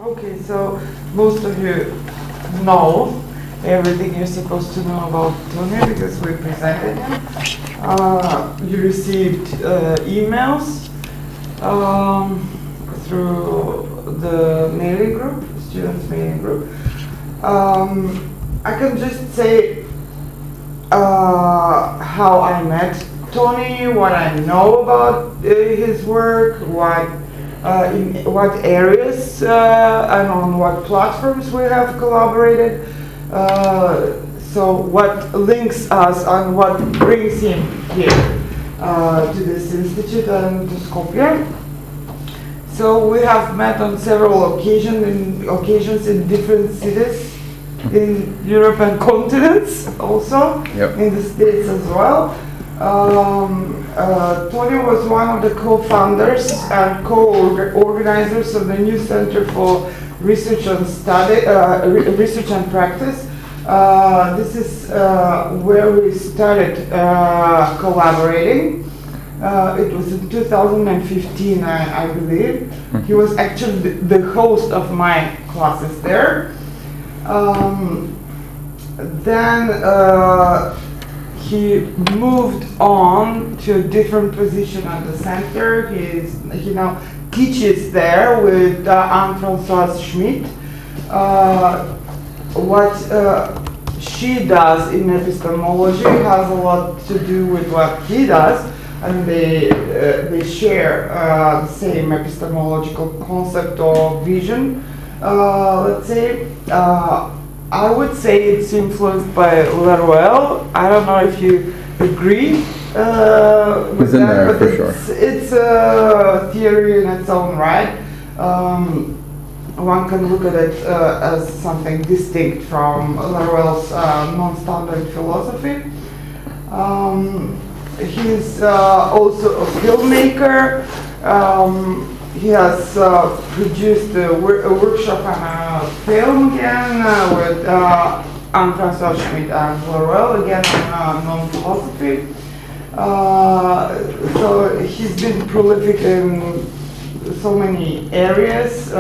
Okay, so most of you know everything you're supposed to know about Tony because we presented him. You received emails through the mailing group, students' mailing group. I can just say how I met Tony, what I know about his work, in what areas and on what platforms we have collaborated. So what links us and what brings him here to this institute and to Skopje. So we have met on several occasions in different cities in Europe and continents, also in the States as well. Tony was one of the co-founders and co-organizers of the new Center for Research and Research and Practice. This is where we started collaborating. It was in 2015, I believe. He was actually the host of my classes there. Then he moved on to a different position at the center. He now teaches there with Anne Françoise Schmid. What she does in epistemology has a lot to do with what he does. I mean, they share the same epistemological concept or vision, let's say. I would say it's influenced by Laruelle. I don't know if you agree with that, but it's a theory in its own right. One can look at it as something distinct from Laruelle's non-standard philosophy. He's also a filmmaker. He has produced a workshop on a film again with Anne Françoise Schmid and Laruelle, again on non-philosophy. So he's been prolific in so many areas.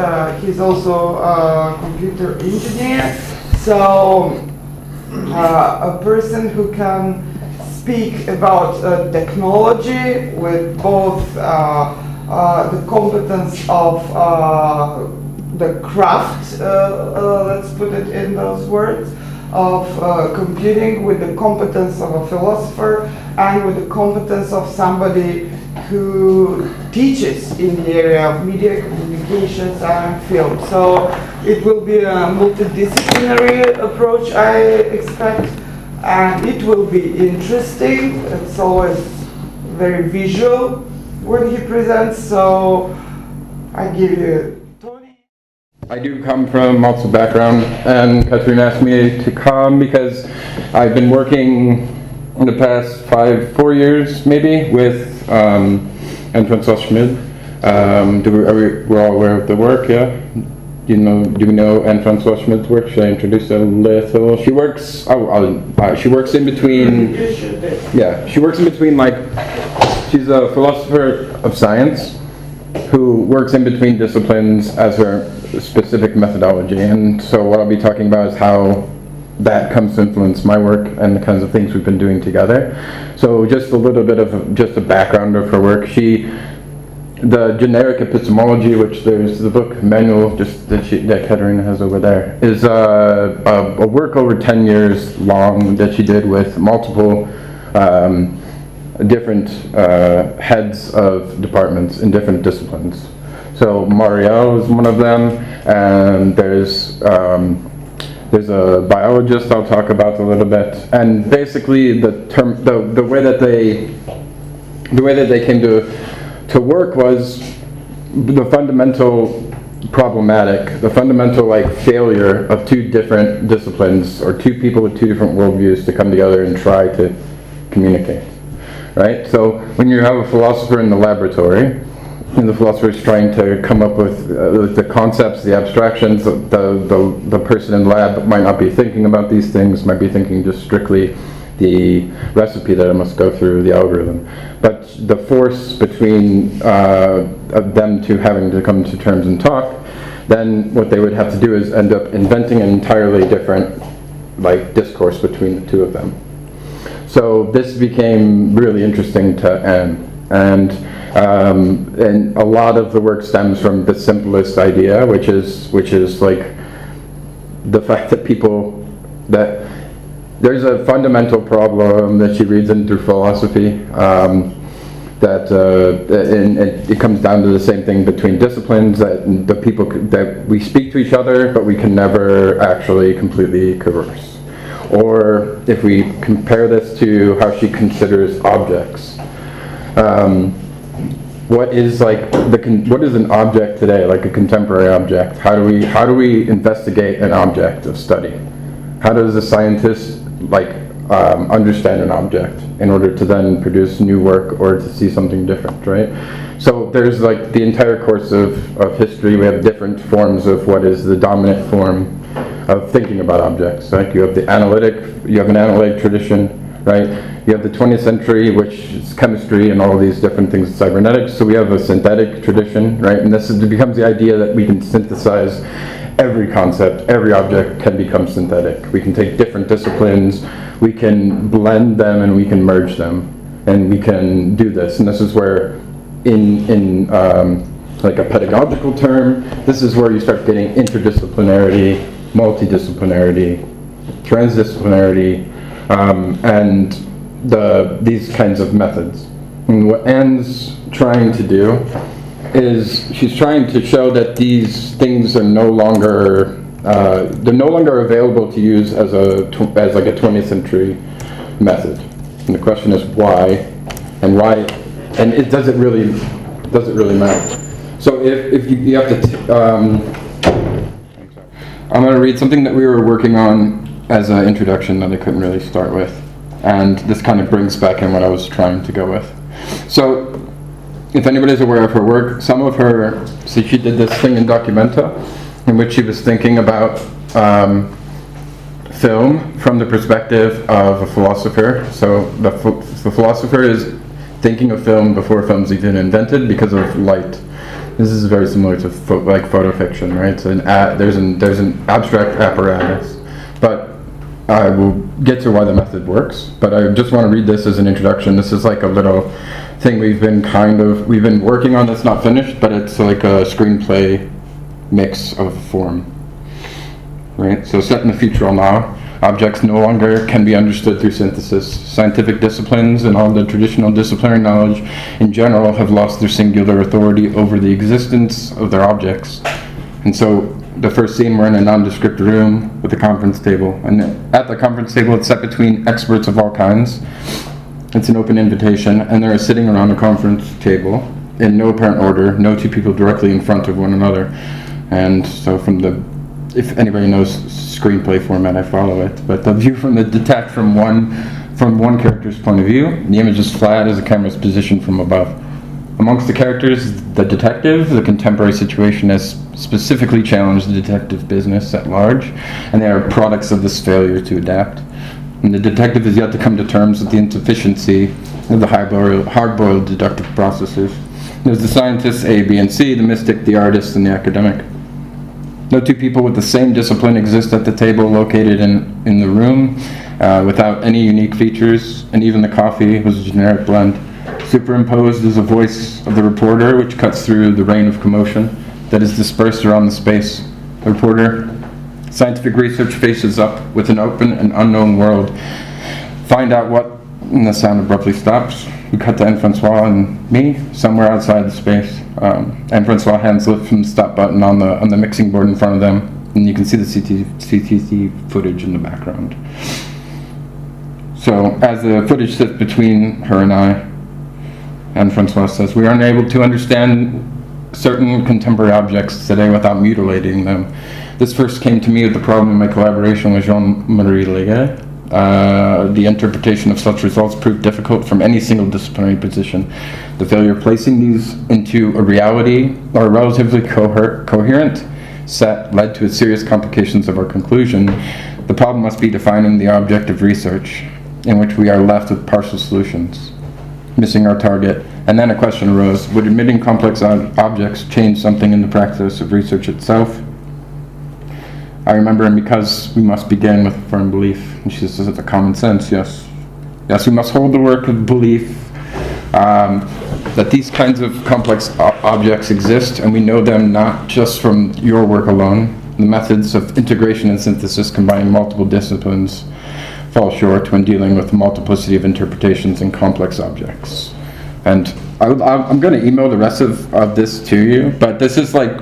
He's also a computer engineer, so a person who can speak about technology with both the competence of the craft, let's put it in those words, of computing, with the competence of a philosopher, and with the competence of somebody who teaches in the area of media, communications, and film. So it will be a multidisciplinary approach, I expect, and it will be interesting. It's always very visual when he presents, so I give you Tony. I do come from a multiple background, and Katrina asked me to come because I've been working in the past 4 years maybe with Anne Françoise Schmid. We're all aware of the work, yeah? Do we know Anne Françoise Schmid's work? Should I introduce a little? She works. She works in between. Yeah, she works in between. She's a philosopher of science who works in between disciplines as her specific methodology. And so what I'll be talking about is how that comes to influence my work and the kinds of things we've been doing together. So just a little bit of just a background of her work. The generic epistemology, which there's the book manual just that Katerina has over there, is a work over 10 years long that she did with multiple different heads of departments in different disciplines. So Marielle is one of them, and there's a biologist I'll talk about a little bit. And basically the way that they came to work was the fundamental failure of two different disciplines, or two people with two different worldviews, to come together and try to communicate, right? So when you have a philosopher in the laboratory, and the philosopher is trying to come up with the concepts, the abstractions, the person in the lab might not be thinking about these things, might be thinking just strictly the recipe that I must go through, the algorithm. But the force between them two having to come to terms and talk then what they would have to do is end up inventing an entirely different discourse between the two of them. So this became really interesting to Anne, and a lot of the work stems from the simplest idea, which is like the fact that that there's a fundamental problem that she reads into philosophy, and it comes down to the same thing between disciplines, that the people that we speak to each other, but we can never actually completely converse. Or if we compare this to how she considers objects, what is an object today, like a contemporary object? How do we investigate an object of study? How does a scientist understand an object in order to then produce new work or to see something different, right? So there's the entire course of history, we have different forms of what is the dominant form of thinking about objects. Like you have an analytic tradition, right? You have the 20th century, which is chemistry and all these different things, cybernetics. So we have a synthetic tradition, right? And this becomes the idea that we can synthesize every concept, every object can become synthetic. We can take different disciplines, we can blend them, and we can merge them, and we can do this. And this is where, in a pedagogical term, this is where you start getting interdisciplinarity, multidisciplinarity, transdisciplinarity, and these kinds of methods. And what Anne's trying to do is she's trying to show that these things are no longer available to use as a 20th century method. And the question is why, and does it really matter? So if you have to, I'm going to read something that we were working on as an introduction that I couldn't really start with, and this kind of brings back in what I was trying to go with. So, if anybody's aware of her work, so she did this thing in Documenta, in which she was thinking about film from the perspective of a philosopher. So the philosopher is thinking of film before film's even invented because of light. This is very similar to photo fiction, right? So there's an abstract apparatus, but I will get to why the method works. But I just want to read this as an introduction. This is like a little thing we've been working on that's not finished, but it's like a screenplay mix of form, right? So set in the future now, objects no longer can be understood through synthesis. Scientific disciplines and all the traditional disciplinary knowledge in general have lost their singular authority over the existence of their objects. And so the first scene, we're in a nondescript room with a conference table, and at the conference table it's set between experts of all kinds. It's an open invitation, and they're sitting around a conference table in no apparent order, no two people directly in front of one another. And so if anybody knows screenplay format, I follow it, but the view from one character's point of view, the image is flat as the camera is positioned from above. Amongst the characters, the detective, the contemporary situation has specifically challenged the detective business at large, and they are products of this failure to adapt. And the detective is yet to come to terms with the insufficiency of the hard-boiled deductive processes. There's the scientists A, B, and C, the mystic, the artist, and the academic. No two people with the same discipline exist at the table located in the room without any unique features, and even the coffee was a generic blend. Superimposed is the voice of the reporter, which cuts through the rain of commotion that is dispersed around the space. The reporter, scientific research faces up with an open and unknown world. Find out what, and the sound abruptly stops. We cut to Anne Françoise and me, somewhere outside the space. Anne Françoise hands lift from the stop button on the mixing board in front of them, and you can see the CCTV footage in the background. So, as the footage sits between her and I, Anne Françoise says, "We are unable to understand certain contemporary objects today without mutilating them. This first came to me with the problem in my collaboration with Jean-Marie Leguet. The interpretation of such results proved difficult from any single disciplinary position. The failure of placing these into a reality or a relatively coherent set led to serious complications of our conclusion. The problem must be defining the object of research, in which we are left with partial solutions, missing our target And then a question arose, would admitting complex objects change something in the practice of research itself? I remember, and because we must begin with a firm belief, and she says it's a common sense, yes. Yes, we must hold the work of belief that these kinds of complex objects exist, and we know them not just from your work alone. The methods of integration and synthesis combining multiple disciplines fall short when dealing with the multiplicity of interpretations in complex objects. And I'm going to email the rest of this to you, but this is like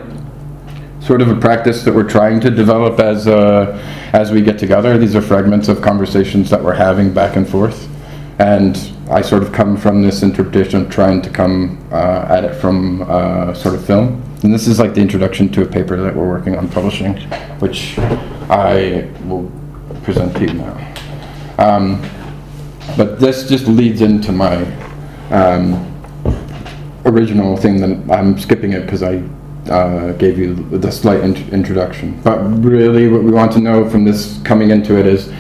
sort of a practice that we're trying to develop as we get together. These are fragments of conversations that we're having back and forth. And I sort of come from this interpretation of trying to come at it from sort of film. And this is like the introduction to a paper that we're working on publishing, which I will present to you now. But this just leads into my original thing that I'm skipping it because I gave you the slight introduction. But really what we want to know from this coming into it is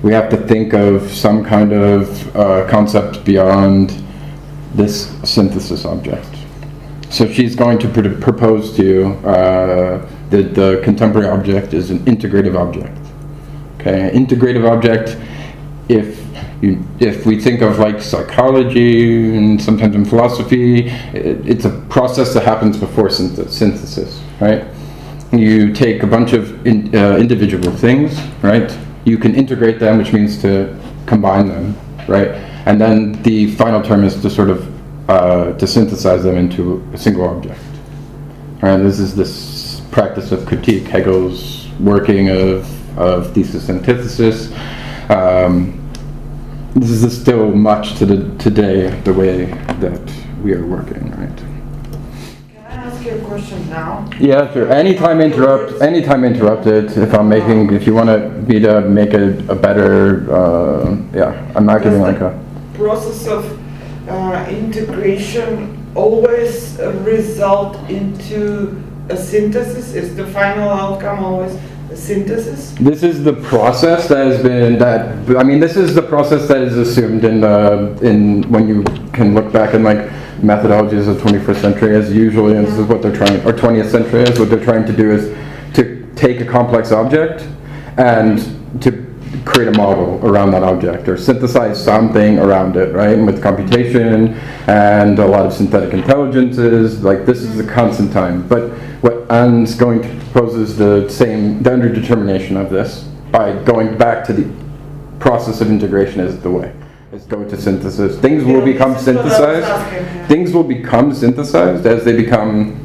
we have to think of some kind of concept beyond this synthesis object. So she's going to propose to you that the contemporary object is an integrative object. Okay, an integrative object, if we think of like psychology and sometimes in philosophy, it's a process that happens before synthesis, right? You take a bunch of individual things, right? You can integrate them, which means to combine them, right? And then the final term is to sort of to synthesize them into a single object. Right? This is this practice of critique, Hegel's working of thesis antithesis. This is still much to today the way that we are working, right? Can I ask you a question now? Yeah, sure. Anytime interrupted. If you want me to make a better, I'm not giving like a process of integration always result into a synthesis? Is the final outcome always a synthesis? This is the process that has been this is the process that is assumed in when you can look back in like methodologies of the 21st century as usually, and this is what they're trying, or 20th century is what they're trying to do is to take a complex object and to create a model around that object or synthesize something around it, right? And with computation and a lot of synthetic intelligences, like this is the constant time. But what Anne's going to propose is the underdetermination of this by going back to the process of integration is the way. It's going to synthesis. Things will become synthesized. Things will become synthesized as they become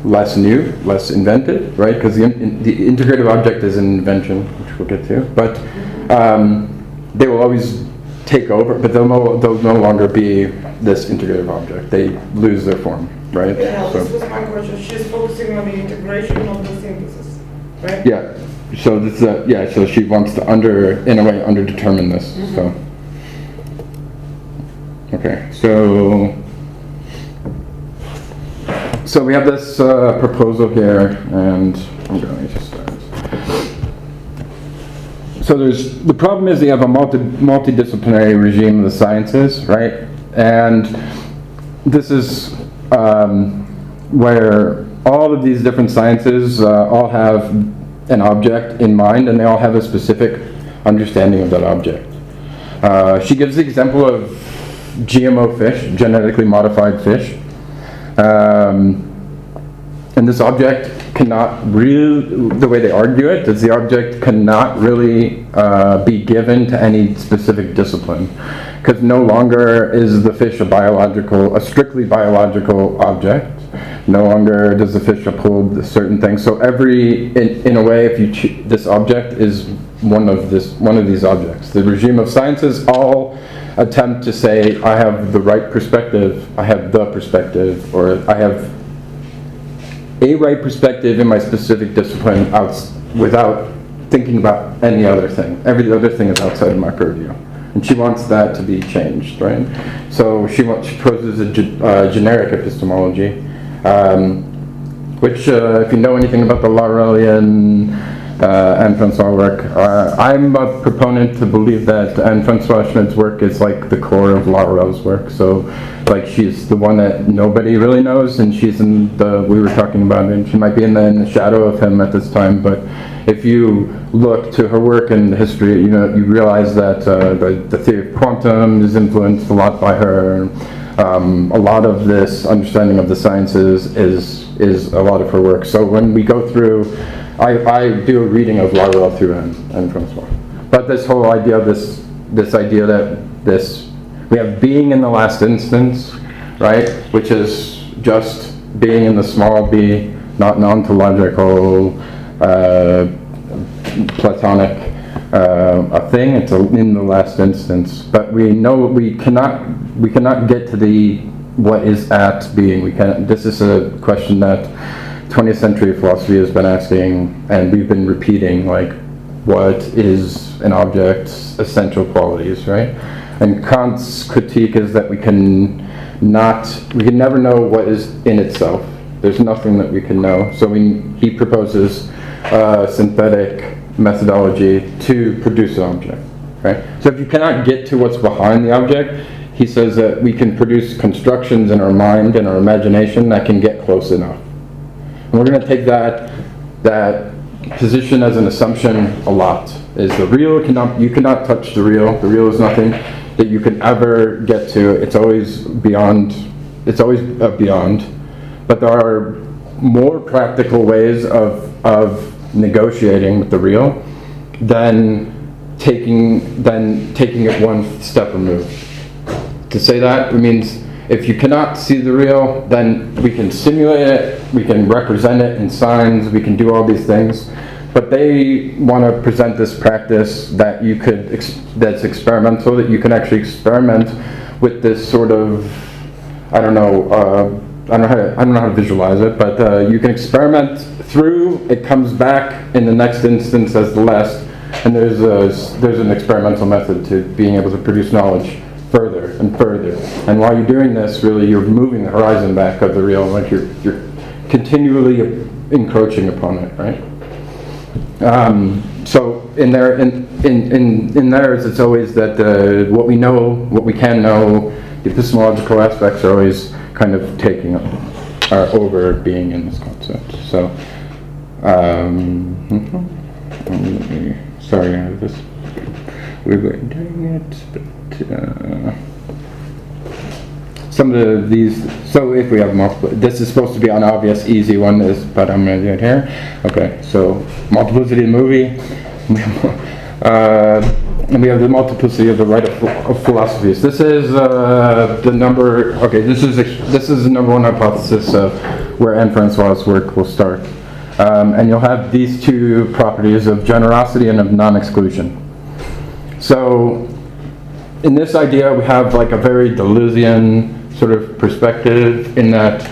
less new, less invented, right? Because the integrative object is an invention, which we'll get to. But they will always take over, but they'll no longer be this integrative object. They lose their form, right? Yeah, this was my question. She's focusing on the integration, not the synthesis, right? Yeah. So this so she wants to underdetermine this. Mm-hmm. So okay. So we have this proposal here, and I'm going to start. So the problem is you have a multidisciplinary regime of the sciences, right? And this is where all of these different sciences all have an object in mind, and they all have a specific understanding of that object. She gives the example of GMO fish, genetically modified fish. And this object cannot really, the way they argue it, is the object cannot really be given to any specific discipline. Because no longer is the fish a strictly biological object. No longer does the fish uphold certain things. So in a way, if this object is one of these objects. The regime of sciences all attempt to say, I have the right perspective, I have the perspective, or I have a right perspective in my specific discipline without thinking about any other thing. Every other thing is outside of my purview. And she wants that to be changed, right? So she proposes a generic epistemology, which if you know anything about the Laurelian Anne Françoise work. I'm a proponent to believe that Anne Françoise Schmid's work is like the core of Laurel's work. So, like, she's the one that nobody really knows, and she's in the, we were talking about, and she might be in the shadow of him at this time, but if you look to her work in history, you know, you realize that the theory of quantum is influenced a lot by her. A lot of this understanding of the sciences is a lot of her work. So when we go through, I do a reading of Laurel through Anne Françoise. But this whole idea of this idea that we have being in the last instance, right, which is just being in the small b, not an ontological, platonic a thing. It's in the last instance. But we know we cannot get to the what is at being. We can't. This is a question that 20th century philosophy has been asking, and we've been repeating, like, what is an object's essential qualities, right? And Kant's critique is that we can never know what is in itself. There's nothing that we can know. So he proposes synthetic methodology to produce an object, right? So if you cannot get to what's behind the object, he says that we can produce constructions in our mind and our imagination that can get close enough. And we're going to take that position as an assumption a lot. Is the real you cannot touch the real. The real is nothing that you can ever get to. It's always beyond. It's always beyond. But there are more practical ways of negotiating with the real than taking it one step removed. To say that, it means if you cannot see the real, then we can simulate it, we can represent it in signs, we can do all these things. But they want to present this practice that you could, that's experimental, that you can actually experiment with this sort of, I don't know how to visualize it, but you can experiment through, it comes back in the next instance as the last, and there's an experimental method to being able to produce knowledge further and further. And while you're doing this, really, you're moving the horizon back of the real, like you're continually encroaching upon it, right? So in theirs, it's always that what we know, what we can know, the epistemological aspects are always kind of are over being in this concept. So, sorry, we were doing it, but some of these. So if we have multiple, this is supposed to be an obvious, easy one, but I'm going to do it here. Okay, so multiplicity of the movie. And we have the multiplicity of the right of philosophies. This is the number. Okay, this is the number one hypothesis of where Anne Françoise' work will start. And you'll have these two properties of generosity and of non-exclusion. So, in this idea, we have like a very Deleuzian sort of perspective in that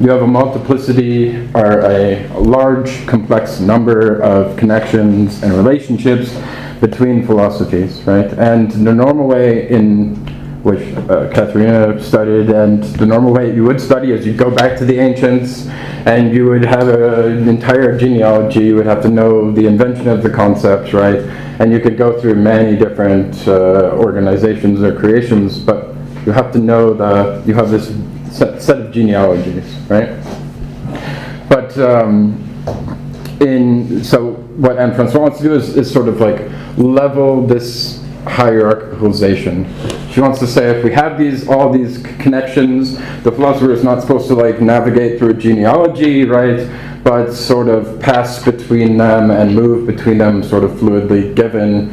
you have a multiplicity or a large, complex number of connections and relationships between philosophies, right? And the normal way in which Katharina studied, and the normal way you would study is you'd go back to the ancients and you would have an entire genealogy, you would have to know the invention of the concepts, right? And you could go through many different organizations or creations, but you have to know you have this set of genealogies, right? But so what Anne Françoise wants to do is sort of like level this hierarchicalization. She wants to say if we have all these connections, the philosopher is not supposed to like navigate through a genealogy, right? But sort of pass between them and move between them sort of fluidly given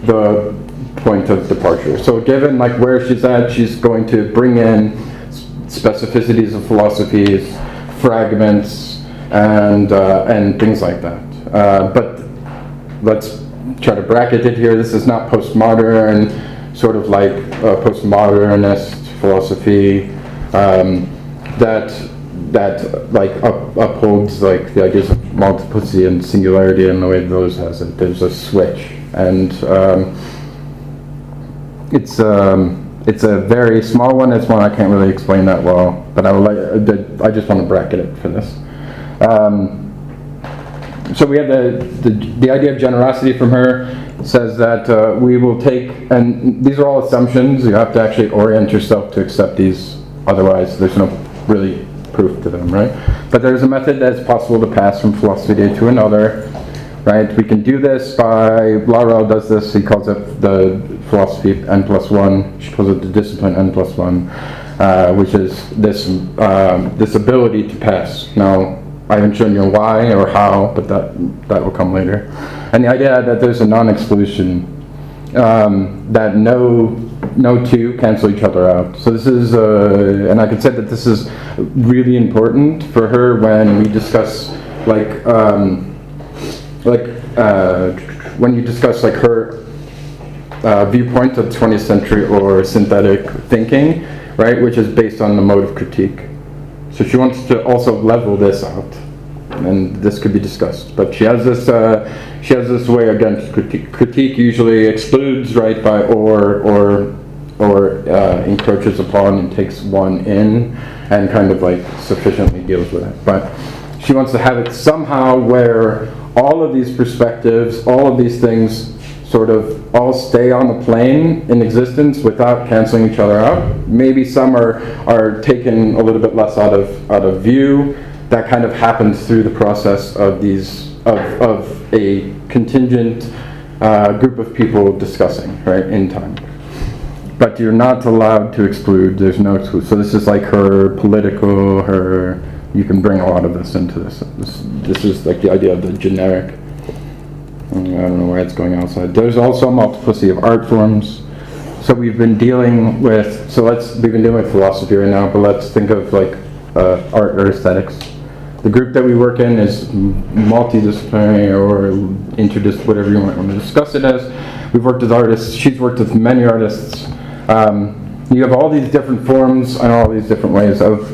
the point of departure. So given like where she's at, she's going to bring in specificities of philosophies, fragments, and things like that. But let's try to bracket it here. This is not postmodern, sort of like postmodernist philosophy that like upholds like the ideas of multiplicity and singularity in the way Deleuze has it. There's a switch, and it's a very small one. It's one I can't really explain that well, but I just want to bracket it for this. So we have the idea of generosity from her. Says that we will take, and these are all assumptions, you have to actually orient yourself to accept these, otherwise there's no really proof to them, right? But there's a method that's possible to pass from philosophy to another, right? We can do this by, Laurel does this, he calls it the philosophy n+1, she calls it the discipline n+1, which is this ability to pass. Now, I haven't shown you why or how, but that will come later. And the idea that there's a non-exclusion, that no two cancel each other out. So this is, and I could say that this is really important for her when we discuss, when you discuss like her viewpoint of 20th century or synthetic thinking, right, which is based on the mode of critique. So she wants to also level this out, and this could be discussed. But she has this way against critique. Critique usually excludes, right, by or encroaches upon and takes one in, and kind of like sufficiently deals with it. But she wants to have it somehow where all of these perspectives, all of these things, sort of all stay on the plane in existence without canceling each other out. Maybe some are taken a little bit less out of view. That kind of happens through the process of of a contingent group of people discussing, right, in time. But you're not allowed to exclude. There's no exclude. So this is like her political. You can bring a lot of this into this. This is like the idea of the generic. I don't know why it's going outside. There's also a multiplicity of art forms. So we've been dealing with, we've been dealing with philosophy right now, but let's think of like art or aesthetics. The group that we work in is multidisciplinary or interdisciplinary, whatever you want to discuss it as. We've worked with artists, she's worked with many artists. You have all these different forms and all these different ways of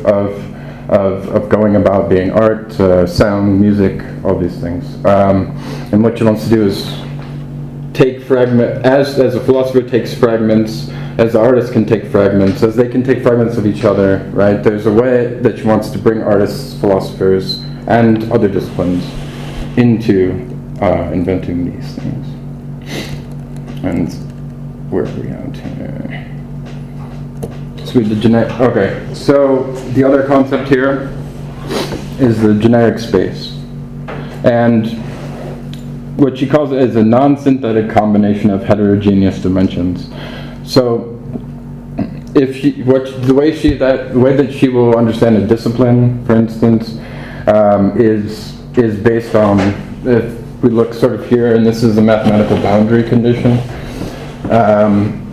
going about being art, sound, music, all these things. And what she wants to do is take as a philosopher takes fragments, as the artist can take fragments, as they can take fragments of each other, right? There's a way that she wants to bring artists, philosophers, and other disciplines into inventing these things. And where are we at here? Okay, so the other concept here is the generic space. And what she calls it is a non-synthetic combination of heterogeneous dimensions. So the way that she will understand a discipline, for instance, is based on, if we look sort of here, and this is a mathematical boundary condition.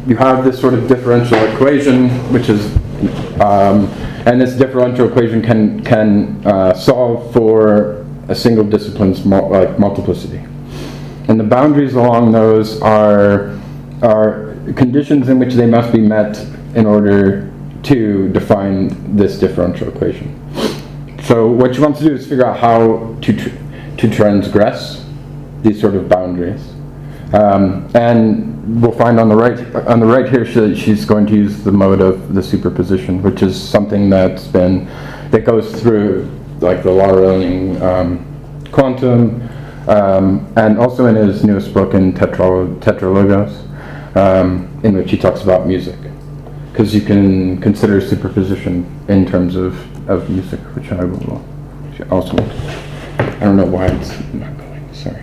You have this sort of differential equation, which is, and this differential equation can solve for a single discipline's multiplicity. And the boundaries along those are conditions in which they must be met in order to define this differential equation. So what you want to do is figure out how to transgress these sort of boundaries. And we'll find on the right here she's going to use the mode of the superposition, which is something that goes through like the Lorentzian quantum, and also in his newest book in Tetralogos, in which he talks about music, because you can consider superposition in terms of music, which I will also. I don't know why it's not going. Sorry.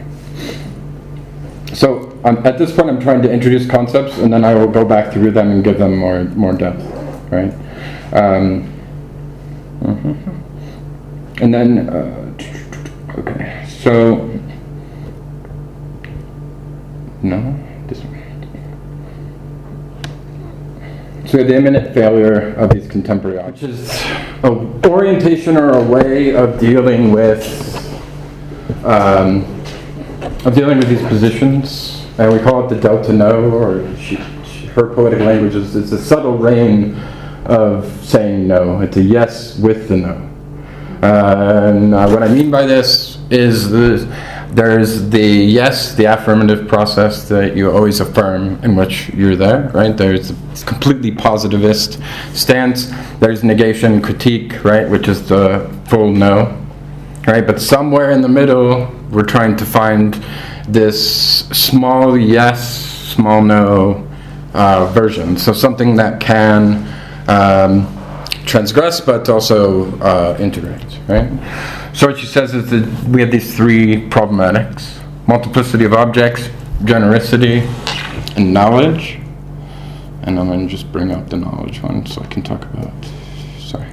So at this point, I'm trying to introduce concepts, and then I will go back through them and give them more depth, right? And then, okay. So no, this one. So the imminent failure of these contemporary objects, which is an orientation or a way of dealing with these positions, and we call it the delta no, or her poetic language is it's a subtle reign of saying no. It's a yes with the no. And what I mean by this is there's the yes, the affirmative process that you always affirm in which you're there, right? There's a completely positivist stance. There's negation, critique, right, which is the full no. right? But somewhere in the middle, we're trying to find this small yes, small no version. So something that can transgress, but also integrate, right? So what she says is that we have these three problematics: multiplicity of objects, genericity, and knowledge. And I'm going to just bring up the knowledge one so I can talk about it. Sorry.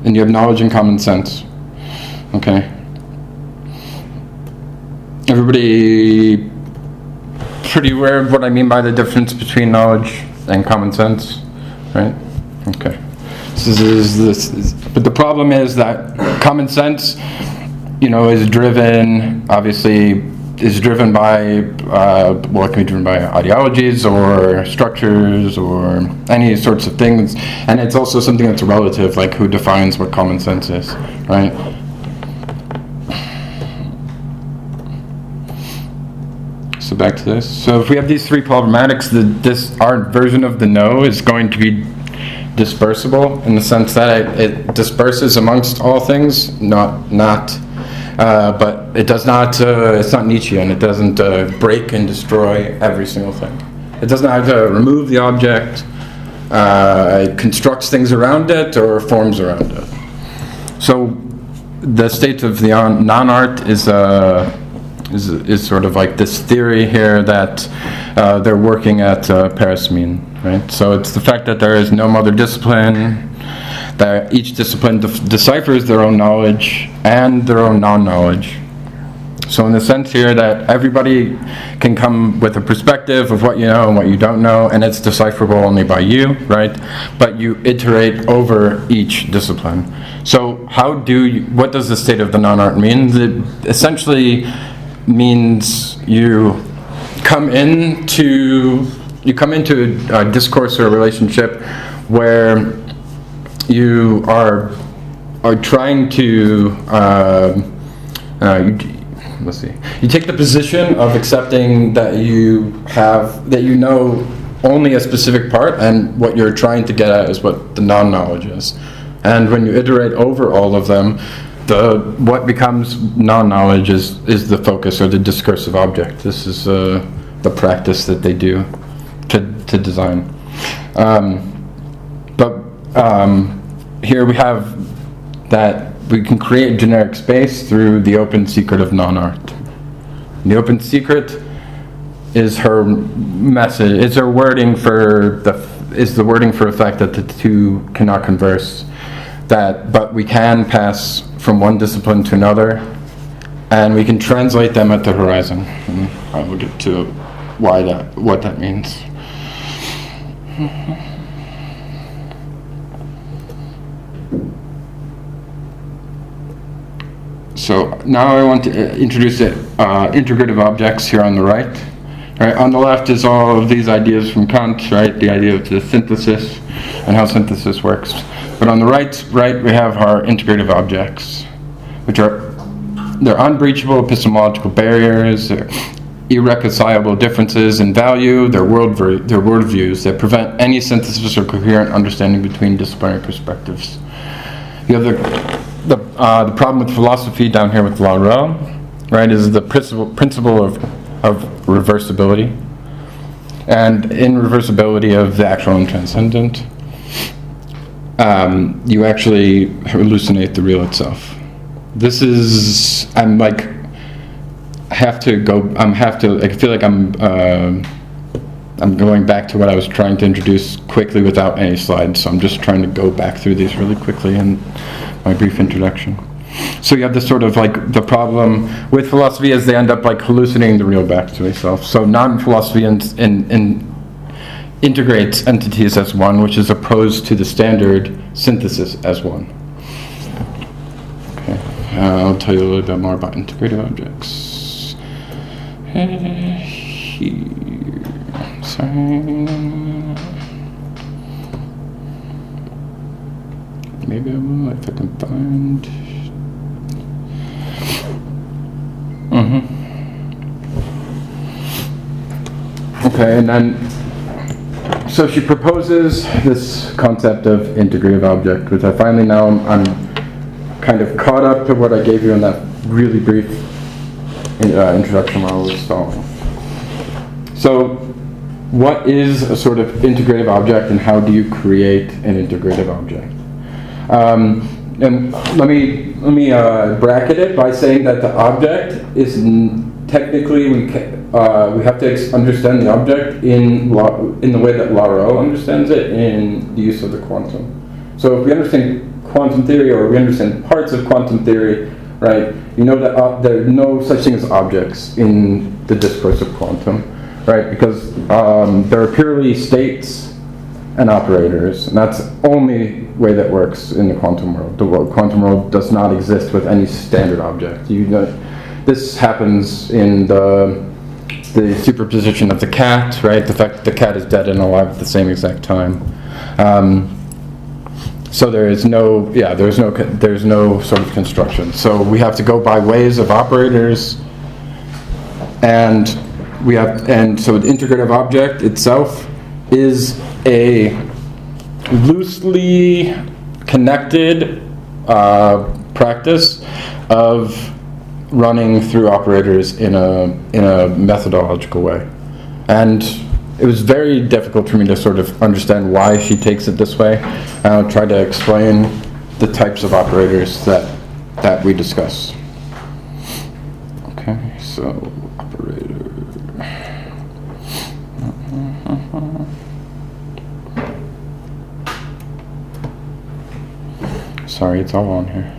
And you have knowledge and common sense. Okay. Everybody pretty aware of what I mean by the difference between knowledge and common sense, right? Okay. But the problem is that common sense, is driven, obviously, by, well, it can be driven by ideologies or structures or any sorts of things. And it's also something that's relative, like who defines what common sense is, right? So back to this. So if we have these three problematics, our version of the no is going to be dispersible in the sense that it disperses amongst all things, but it does not. It's not Nietzschean. It doesn't break and destroy every single thing. It does not remove the object. It constructs things around it or forms around it. So the state of the Nonart is sort of like this theory here that they're working at Paris mean, right? So it's the fact that there is no mother discipline, that each discipline deciphers their own knowledge and their own non-knowledge. So in the sense here that everybody can come with a perspective of what you know and what you don't know, and it's decipherable only by you, right? But you iterate over each discipline. So what does the state of the non-art mean? It essentially means you come into a discourse or a relationship where you are trying to let's see. You take the position of accepting that you know only a specific part, and what you're trying to get at is what the non-knowledge is. And when you iterate over all of them, what becomes non-knowledge is the focus or the discursive object. This is the practice that they do to design. Here we have that we can create generic space through the open secret of non-art. The open secret is her message. It's her wording for the fact that the two cannot converse. But we can pass from one discipline to another, and we can translate them at the horizon. And I will get to what that means. So now I want to introduce integrative objects here on the right. Right, on the left is all of these ideas from Kant, right? The idea of the synthesis and how synthesis works. But on the right we have our integrative objects, they're unbreachable epistemological barriers, they're irreconcilable differences in value, they're worldviews that prevent any synthesis or coherent understanding between disciplinary perspectives. You have the problem with philosophy down here with Laurel, right? Is the principle of reversibility, and in reversibility of the actual and transcendent, you actually hallucinate the real itself. This is, I feel like I'm going back to what I was trying to introduce quickly without any slides, so I'm just trying to go back through these really quickly in my brief introduction. So you have this sort of the problem with philosophy is they end up hallucinating the real back to itself. So non-philosophy integrates entities as one, which is opposed to the standard synthesis as one. Okay, I'll tell you a little bit more about integrative objects. Here, sorry. Maybe I will if I can find. Okay. Okay, and then, so she proposes this concept of integrative object, which I finally now I'm kind of caught up to what I gave you in that really brief introduction while I was following. So, what is a sort of integrative object, and how do you create an integrative object? And let me bracket it by saying that the object is technically we have to understand the object in the way that Lareau understands it in the use of the quantum. So if we understand quantum theory, or we understand parts of quantum theory, right? You know that there are no such thing as objects in the discourse of quantum, right? Because there are purely states and operators, and that's the only way that works in the quantum world. The quantum world does not exist with any standard object. This happens in the superposition of the cat, right? The fact that the cat is dead and alive at the same exact time. So there's no sort of construction. So we have to go by ways of operators, and so the integrative object itself is a loosely connected practice of running through operators in a methodological way. And it was very difficult for me to sort of understand why she takes it this way. I'll try to explain the types of operators that we discuss. Okay, so operator. Sorry, it's all on here.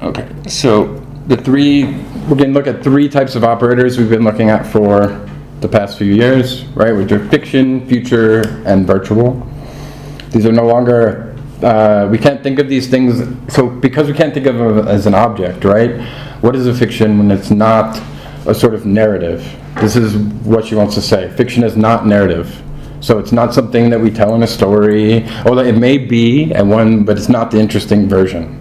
Okay, so we're going to look at three types of operators we've been looking at for the past few years, right? Which are fiction, future, and virtual. These are no longer, we can't think of these things, so because we can't think of them as an object, right? What is a fiction when it's not a sort of narrative? This is what she wants to say. Fiction is not narrative. So it's not something that we tell in a story, although it may be, but it's not the interesting version.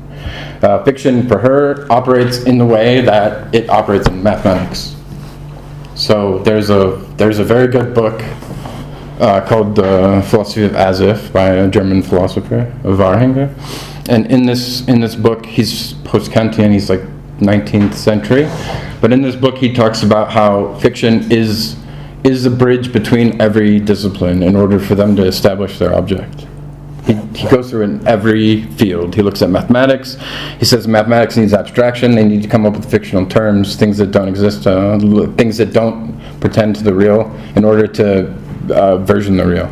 Fiction, for her, operates in the way that it operates in mathematics. So there's a very good book called The Philosophy of As If by a German philosopher, Warhänge. And in this book, he's post-Kantian, he's like 19th century. But in this book, he talks about how fiction is a bridge between every discipline in order for them to establish their object. He goes through in every field. He looks at mathematics. He says mathematics needs abstraction. They need to come up with fictional terms, things that don't exist, things that don't pretend to the real, in order to version the real.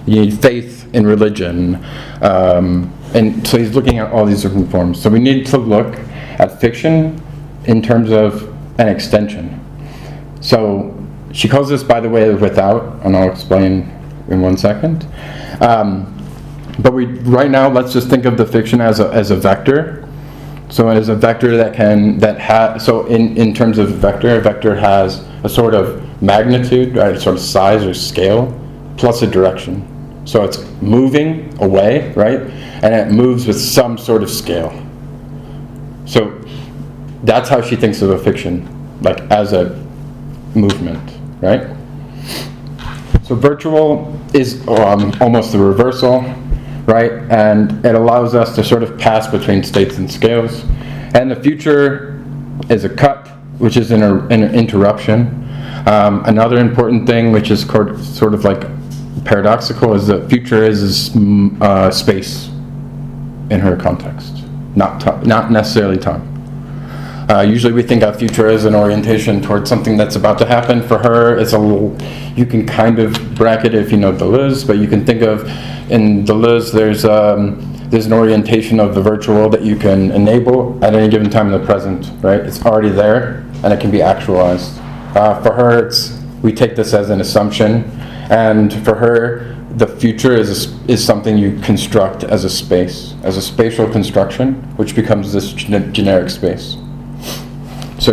You need faith in religion. And so he's looking at all these different forms. So we need to look at fiction in terms of an extension. So she calls this, by the way, without, and I'll explain in 1 second. But right now, let's just think of the fiction as a vector. So as a vector in terms of a vector has a sort of magnitude, right, a sort of size or scale, plus a direction. So it's moving away, right, and it moves with some sort of scale. So that's how she thinks of a fiction, like as a movement, right? So virtual is almost the reversal, right? And it allows us to sort of pass between states and scales. And the future is a cut, which is an interruption. Another important thing, which is sort of like paradoxical, is that future is space in her context, not necessarily time. Usually we think of future as an orientation towards something that's about to happen. For her, it's you can kind of bracket it if you know Deleuze, but you can think of, in Deleuze, there's an orientation of the virtual that you can enable at any given time in the present, right? It's already there, and it can be actualized. For her, we take this as an assumption, and for her, the future is something you construct as a space, as a spatial construction, which becomes this generic space. So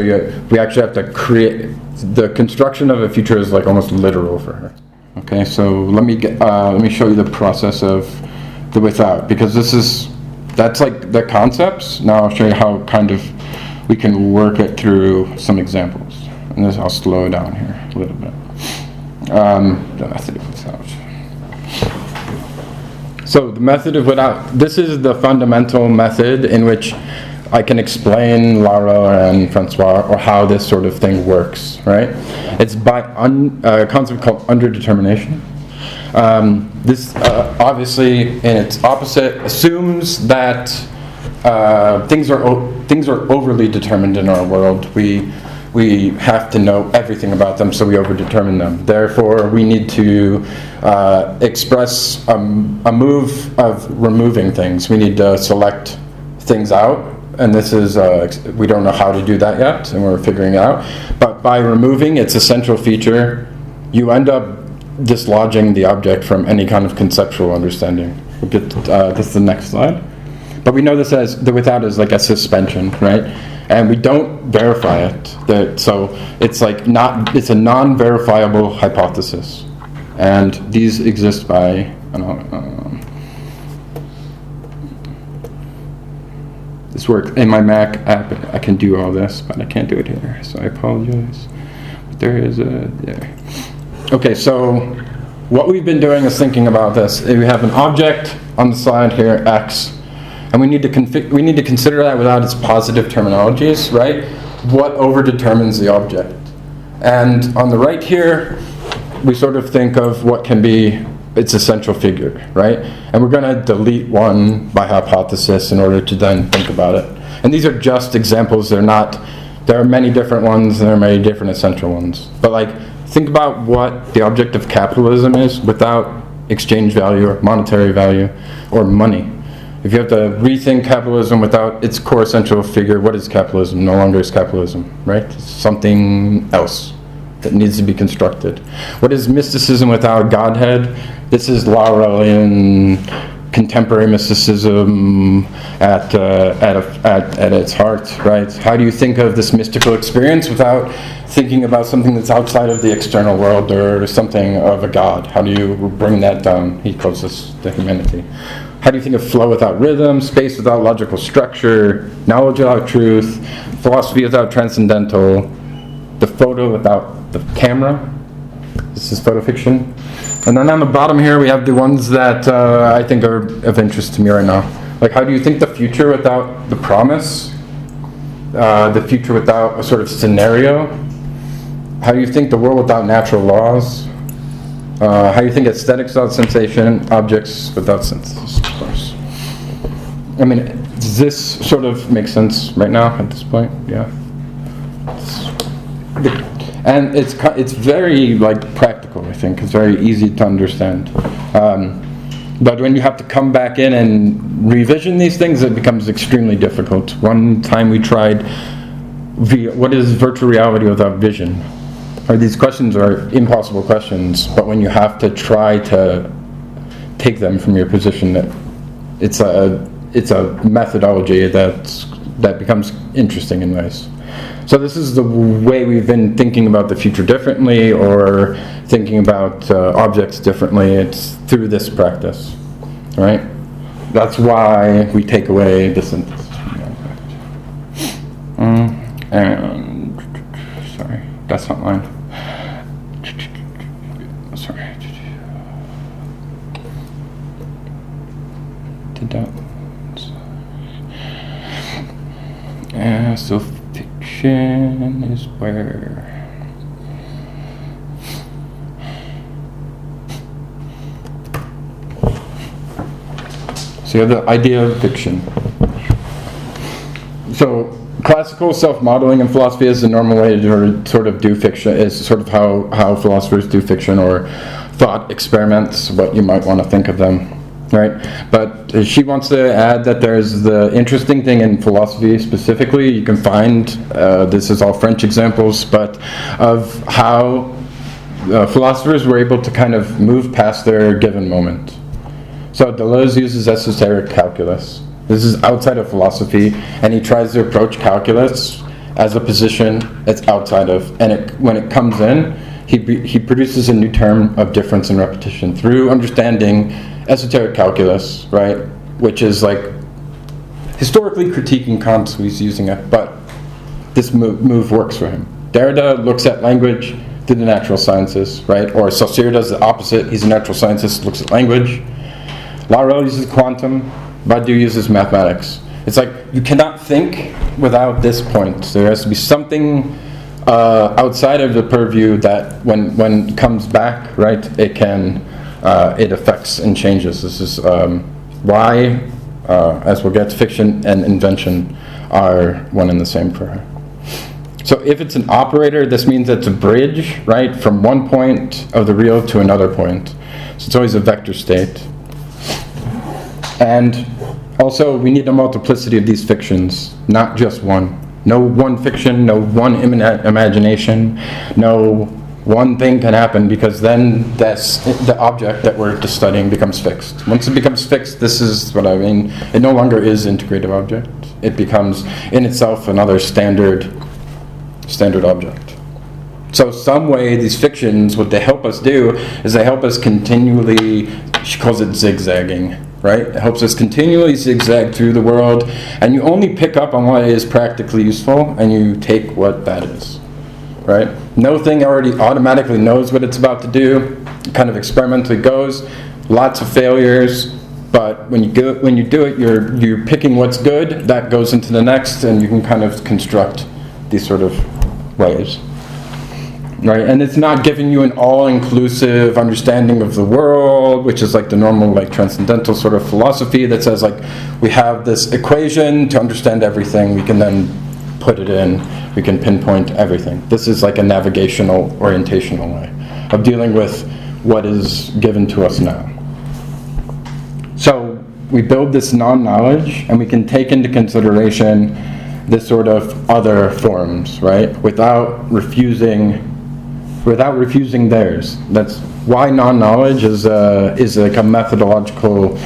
we actually have to create, the construction of a future is like almost literal for her. Okay, so let me show you the process of the without, because that's like the concepts. Now I'll show you how kind of we can work it through some examples. And I'll slow it down here a little bit. The method of without. So the method of without, this is the fundamental method in which I can explain Laura and Francois, or how this sort of thing works, right? It's by a concept called underdetermination. This obviously, in its opposite, assumes that things are overly determined in our world. We have to know everything about them, so we overdetermine them. Therefore, we need to express a move of removing things. We need to select things out, and this is, we don't know how to do that yet, and we're figuring it out. But by removing its essential feature, you end up dislodging the object from any kind of conceptual understanding. We'll get this is the next slide. But we know this as, the without is like a suspension, right? And we don't verify it. So it's like it's a non-verifiable hypothesis. And these exist by, this works in my Mac app. I can do all this, but I can't do it here, so I apologize. But there is there. Okay, so what we've been doing is thinking about this. We have an object on the side here, X, and we need to consider that without its positive terminologies, right? What overdetermines the object? And on the right here, we sort of think of what can be its essential figure, right? And we're going to delete one by hypothesis in order to then think about it. And these are just examples. There are many different ones, and there are many different essential ones. But like, think about what the object of capitalism is without exchange value or monetary value or money. If you have to rethink capitalism without its core essential figure, what is capitalism? No longer is capitalism, right? It's something else that needs to be constructed. What is mysticism without Godhead? This is Laurelian contemporary mysticism at its heart, right? How do you think of this mystical experience without thinking about something that's outside of the external world or something of a God? How do you bring that down? He calls this the humanity. How do you think of flow without rhythm, space without logical structure, knowledge without truth, philosophy without transcendental, the photo without the camera? This is photo fiction. And then on the bottom here we have the ones that I think are of interest to me right now. Like, how do you think the future without the promise? The future without a sort of scenario? How do you think the world without natural laws? How do you think aesthetics without sensation, objects without senses, of course? I mean, does this sort of make sense right now at this point? Yeah. And it's very like practical, I think. It's very easy to understand. But when you have to come back in and revision these things, it becomes extremely difficult. One time we tried, what is virtual reality without vision? These questions are impossible questions, but when you have to try to take them from your position, it's a methodology that becomes interesting in ways. So this is the way we've been thinking about the future differently, or thinking about objects differently. It's through this practice, right? That's why we take away the synthesis. And sorry, that's not mine. Sorry. Did that? So fiction is where. So you have the idea of fiction. So classical self-modeling in philosophy is the normal way to sort of do fiction, is sort of how philosophers do fiction, or thought experiments, what you might want to think of them, right? But she wants to add that there's the interesting thing in philosophy specifically, you can find, this is all French examples, but of how philosophers were able to kind of move past their given moment. So Deleuze uses esoteric calculus. This is outside of philosophy, and he tries to approach calculus as a position it's outside of. And when it comes in, he produces a new term of difference and repetition through understanding esoteric calculus, right? Which is like historically critiquing Kant, so he's using it, but this move works for him. Derrida looks at language to the natural sciences, right? Or Saussure does the opposite. He's a natural scientist, looks at language. Laruelle uses quantum. Badiou uses mathematics. It's like you cannot think without this point. There has to be something outside of the purview that when it comes back, right, it affects and changes. This is why, as we'll get to, fiction and invention are one and the same for her. So if it's an operator, this means it's a bridge, right, from one point of the real to another point. So it's always a vector state. And also, we need a multiplicity of these fictions, not just one. No one fiction, no one imagination, no one thing can happen, because then the object that we're just studying becomes fixed. Once it becomes fixed, this is what I mean, it no longer is integrative object. It becomes in itself another standard object. So some way these fictions, what they help us do is they help us continually, she calls it zigzagging, right? It helps us continually zigzag through the world, and you only pick up on what is practically useful, and you take what that is, right? No thing already automatically knows what it's about to do. It kind of experimentally goes. Lots of failures, but when you do it, you're picking what's good. That goes into the next, and you can kind of construct these sort of ways. Right, and it's not giving you an all-inclusive understanding of the world, which is like the normal, like, transcendental sort of philosophy that says, like, we have this equation to understand everything, we can then put it in, we can pinpoint everything. This is like a navigational, orientational way of dealing with what is given to us now. So we build this non-knowledge, and we can take into consideration this sort of other forms, right, without refusing theirs. That's why non-knowledge is like a methodological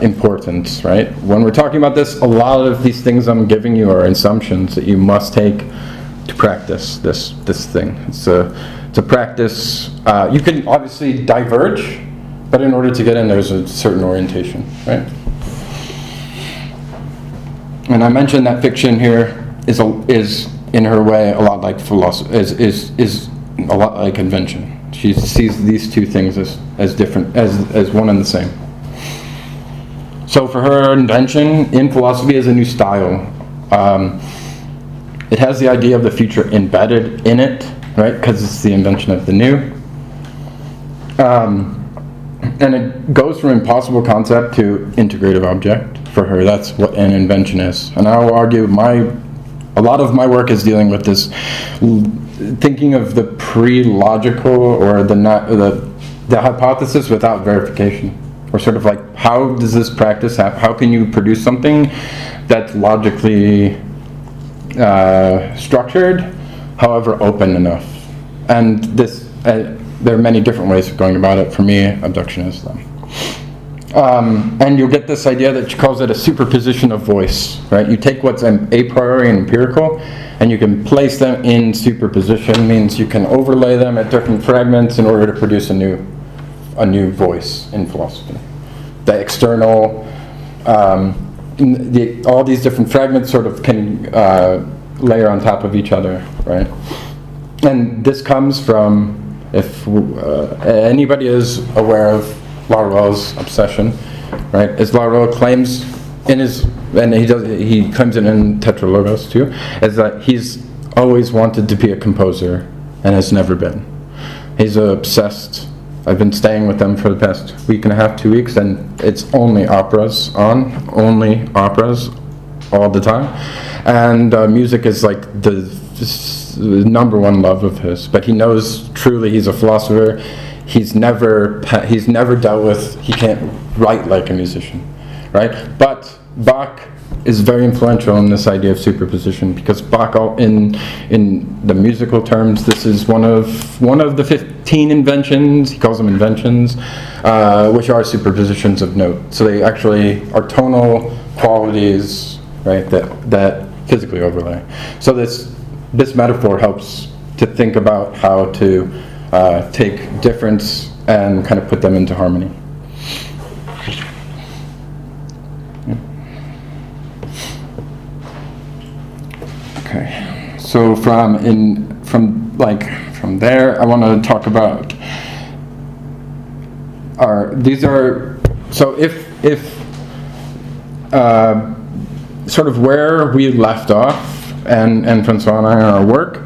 importance, right? When we're talking about this, a lot of these things I'm giving you are assumptions that you must take to practice this thing. It's a practice. You can obviously diverge, but in order to get in, there's a certain orientation, right? And I mentioned that fiction here is in her way a lot like philosophy, is a lot like invention. She sees these two things as different, as one and the same. So for her, invention in philosophy is a new style. It has the idea of the future embedded in it, right? Because it's the invention of the new. And it goes from impossible concept to integrative object. For her, that's what an invention is. And I will argue a lot of my work is dealing with this, thinking of the pre-logical or the hypothesis without verification. Or sort of like, how does this practice happen? How can you produce something that's logically structured, however open enough? And this, there are many different ways of going about it. For me, abduction is them. And you'll get this idea that she calls it a superposition of voice, right? You take what's a priori and empirical, and you can place them in superposition. Means you can overlay them at different fragments in order to produce a new voice in philosophy. The external, all these different fragments sort of can layer on top of each other, right? And this comes from, if anybody is aware of Laruelle's obsession, right? As Laruelle claims in his, and he claims it in Tetralogos too, is that he's always wanted to be a composer and has never been. He's obsessed. I've been staying with them for the past week and a half, 2 weeks, and it's only operas all the time. And music is like the number one love of his. But he knows truly he's a philosopher. He's never dealt with, he can't write like a musician, right? But Bach is very influential in this idea of superposition, because Bach, in the musical terms, this is one of the 15 inventions, he calls them inventions, which are superpositions of note. So they actually are tonal qualities, right, that physically overlay. So this metaphor helps to think about how to take difference and kind of put them into harmony. Okay, so from from there, I want to talk about sort of where we left off, and Francois and I in our work,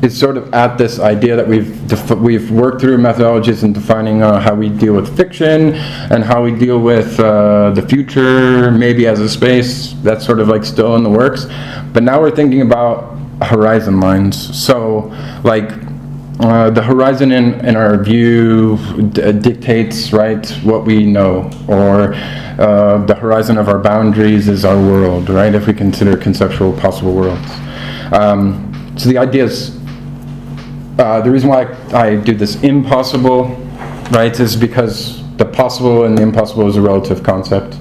is sort of at this idea that we've worked through methodologies in defining how we deal with fiction and how we deal with the future, maybe as a space. That's sort of like still in the works. But now we're thinking about horizon lines. So like the horizon in our view dictates, right, what we know, or the horizon of our boundaries is our world, right, if we consider conceptual possible worlds. So the idea is, the reason why I do this impossible, right, is because the possible and the impossible is a relative concept.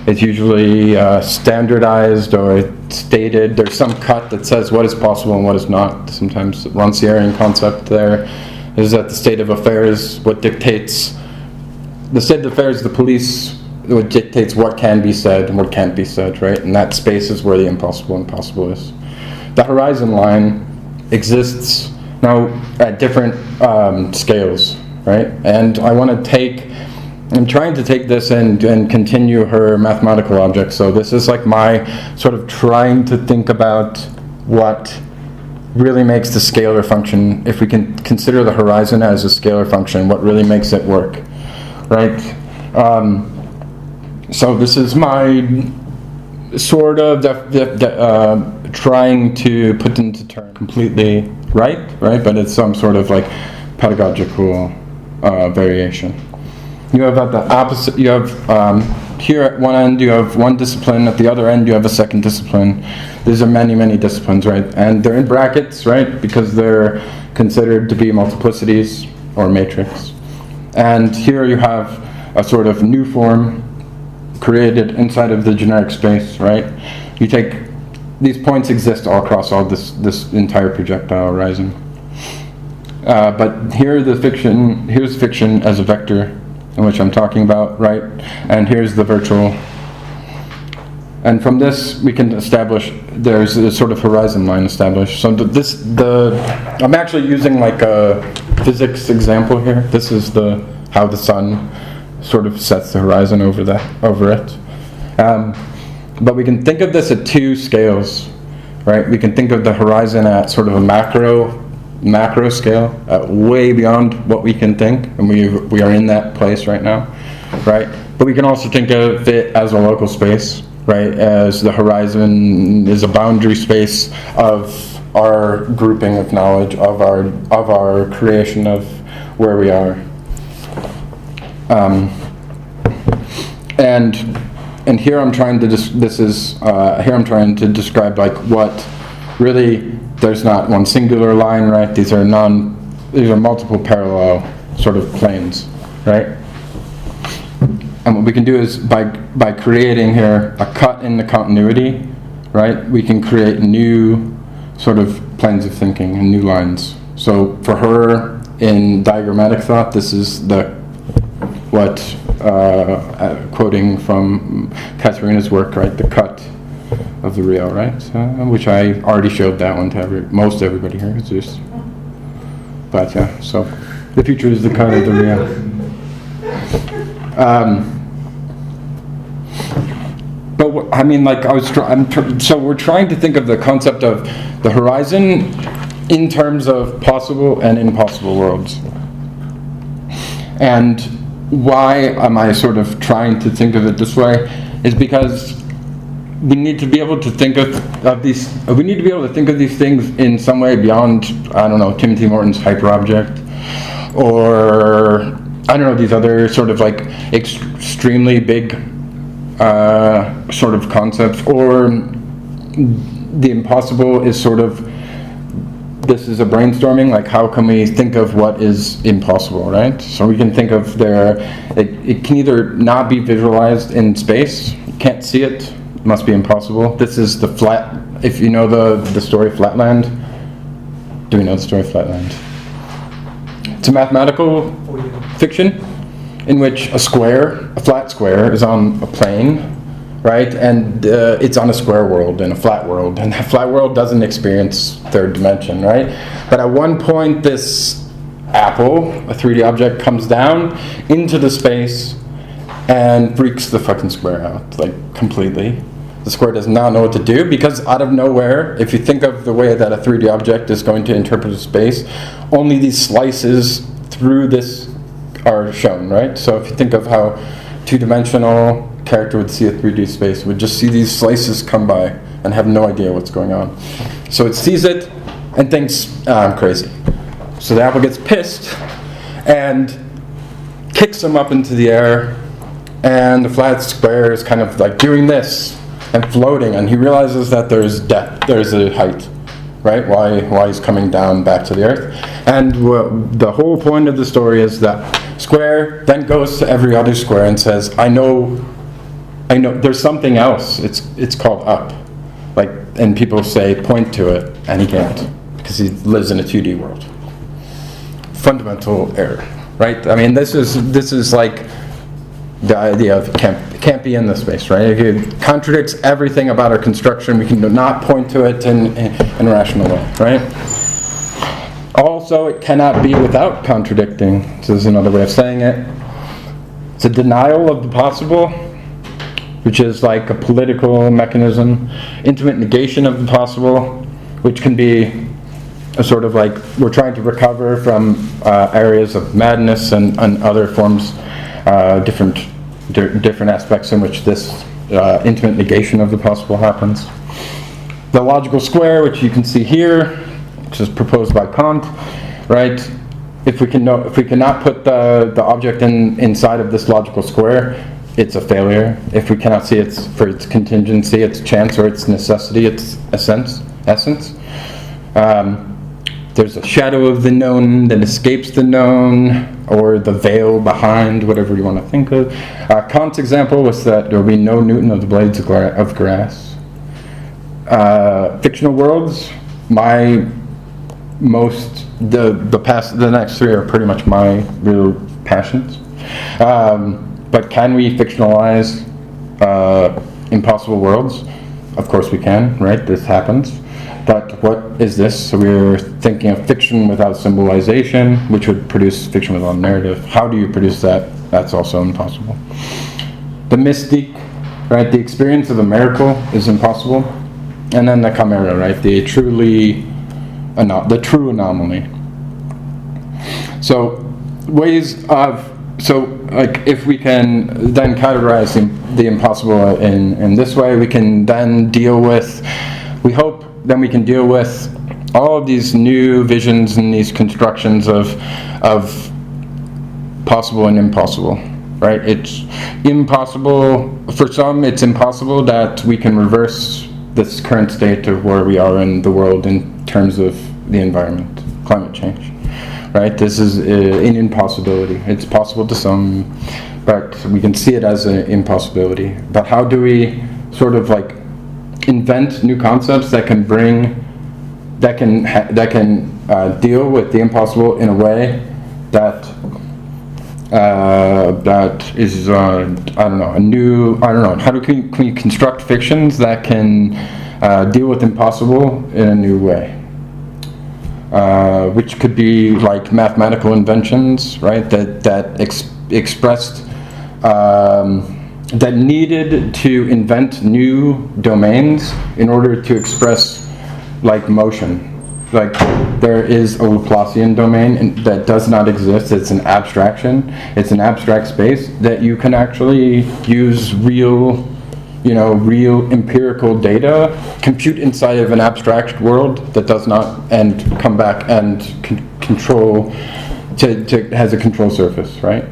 It's usually standardized or stated. There's some cut that says what is possible and what is not. Sometimes the Rancierian concept there is that the state of affairs, what dictates, the state of affairs, the police, what dictates what can be said and what can't be said, right? And that space is where the impossible and possible is. The horizon line exists now at different scales, right? And I'm trying to take this and continue her mathematical object. So this is like my sort of trying to think about what really makes the scalar function, if we can consider the horizon as a scalar function, what really makes it work, right? So this is my sort of trying to put into terms completely right? But it's some sort of like pedagogical variation. You have at the opposite, you have here at one end you have one discipline, at the other end you have a second discipline. These are many, many disciplines, right? And they're in brackets, right? Because they're considered to be multiplicities or matrix. And here you have a sort of new form created inside of the generic space, right? You take, these points exist all across all this entire projectile horizon. But here's fiction as a vector, in which I'm talking about, right? And here's the virtual. And from this, we can establish, there's a sort of horizon line established. So I'm actually using like a physics example here. This is how the sun sort of sets the horizon over it. But we can think of this at two scales, right? We can think of the horizon at sort of a macro scale, way beyond what we can think, and we are in that place right now, right? But we can also think of it as a local space, right? As the horizon is a boundary space of our grouping of knowledge, of our creation of where we are. And here I'm trying to describe like what really, there's not one singular line, right? These are multiple parallel sort of planes, right? And what we can do is by creating here a cut in the continuity, right? We can create new sort of planes of thinking and new lines. So for her in diagrammatic thought, this is quoting from Katharina's work, right? The cut of the real, right? Which I already showed that one to most everybody here. But yeah, so the future is the cut of the real. But I mean, like so we're trying to think of the concept of the horizon in terms of possible and impossible worlds. And why am I sort of trying to think of it this way? Is because we need to be able to think of these. We need to be able to think of these things in some way beyond, I don't know, Timothy Morton's hyperobject, or I don't know, these other sort of like extremely big sort of concepts. Or the impossible is sort of, this is a brainstorming, like how can we think of what is impossible, right? So we can think of it can either not be visualized in space, you can't see it, must be impossible. This is the flat, if you know the story Flatland. Do we know the story Flatland? It's a mathematical fiction in which a flat square is on a plane, right? And it's on a square world and a flat world, and that flat world doesn't experience third dimension, right? But at one point, this apple, a 3D object, comes down into the space and freaks the fucking square out, like, completely. The square does not know what to do, because out of nowhere, if you think of the way that a 3D object is going to interpret a space, only these slices through this are shown, right? So if you think of how two-dimensional character would see a 3D space, would just see these slices come by and have no idea what's going on. So it sees it and thinks, I'm crazy. So the apple gets pissed and kicks him up into the air, and the flat square is kind of like doing this and floating, and he realizes that there's depth, there's a height, right? Why he's coming down back to the earth. And the whole point of the story is that square then goes to every other square and says, I know, there's something else. It's called up. Like, and people say, point to it, and he can't, because he lives in a 2D world. Fundamental error, right? I mean, this is like the idea of it can't be in the space, right? It contradicts everything about our construction. We can not point to it in a rational way, right? Also, it cannot be without contradicting. This is another way of saying it. It's a denial of the possible, which is like a political mechanism. Intimate negation of the possible, which can be a sort of like we're trying to recover from areas of madness and other forms, different aspects in which this intimate negation of the possible happens. The logical square, which you can see here, which is proposed by Kant, right? If we cannot put the object inside of this logical square, it's a failure. If we cannot see it for its contingency, its chance, or its necessity, its essence. There's a shadow of the known that escapes the known, or the veil behind, whatever you want to think of. Kant's example was that there will be no Newton of the blades of grass. Fictional worlds, the next three are pretty much my real passions. But can we fictionalize impossible worlds? Of course we can, right? This happens. But what is this? So we're thinking of fiction without symbolization, which would produce fiction without narrative. How do you produce that? That's also impossible. The mystique, right? The experience of a miracle is impossible. And then the chimera, right? The true anomaly. So if we can then categorize the impossible in this way, we can then deal with, we hope, then we can deal with all of these new visions and these constructions of possible and impossible, right? It's impossible, for some it's impossible that we can reverse this current state of where we are in the world in terms of the environment, climate change, right? This is an impossibility. It's possible to some, but we can see it as an impossibility. But how do we sort of like invent new concepts that can deal with the impossible in a way that is can we construct fictions that can deal with impossible in a new way, which could be like mathematical inventions, right, that expressed that needed to invent new domains in order to express like motion. Like there is a Laplacian domain that does not exist. It's an abstraction. It's an abstract space that you can actually use real empirical data, compute inside of an abstract world that does not, and come back and control, has a control surface, right?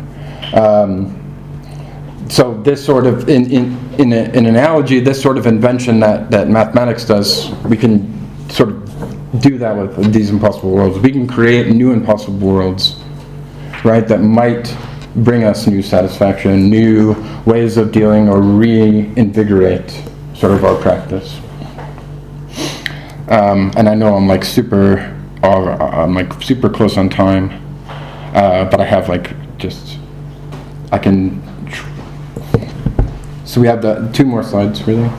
So this sort of, in an analogy, this sort of invention that mathematics does, we can sort of do that with these impossible worlds. We can create new impossible worlds, right, that might bring us new satisfaction, new ways of dealing, or reinvigorate sort of our practice. And I know I'm like super close on time, but I have like just, I can. So we have the 2 more slides, really.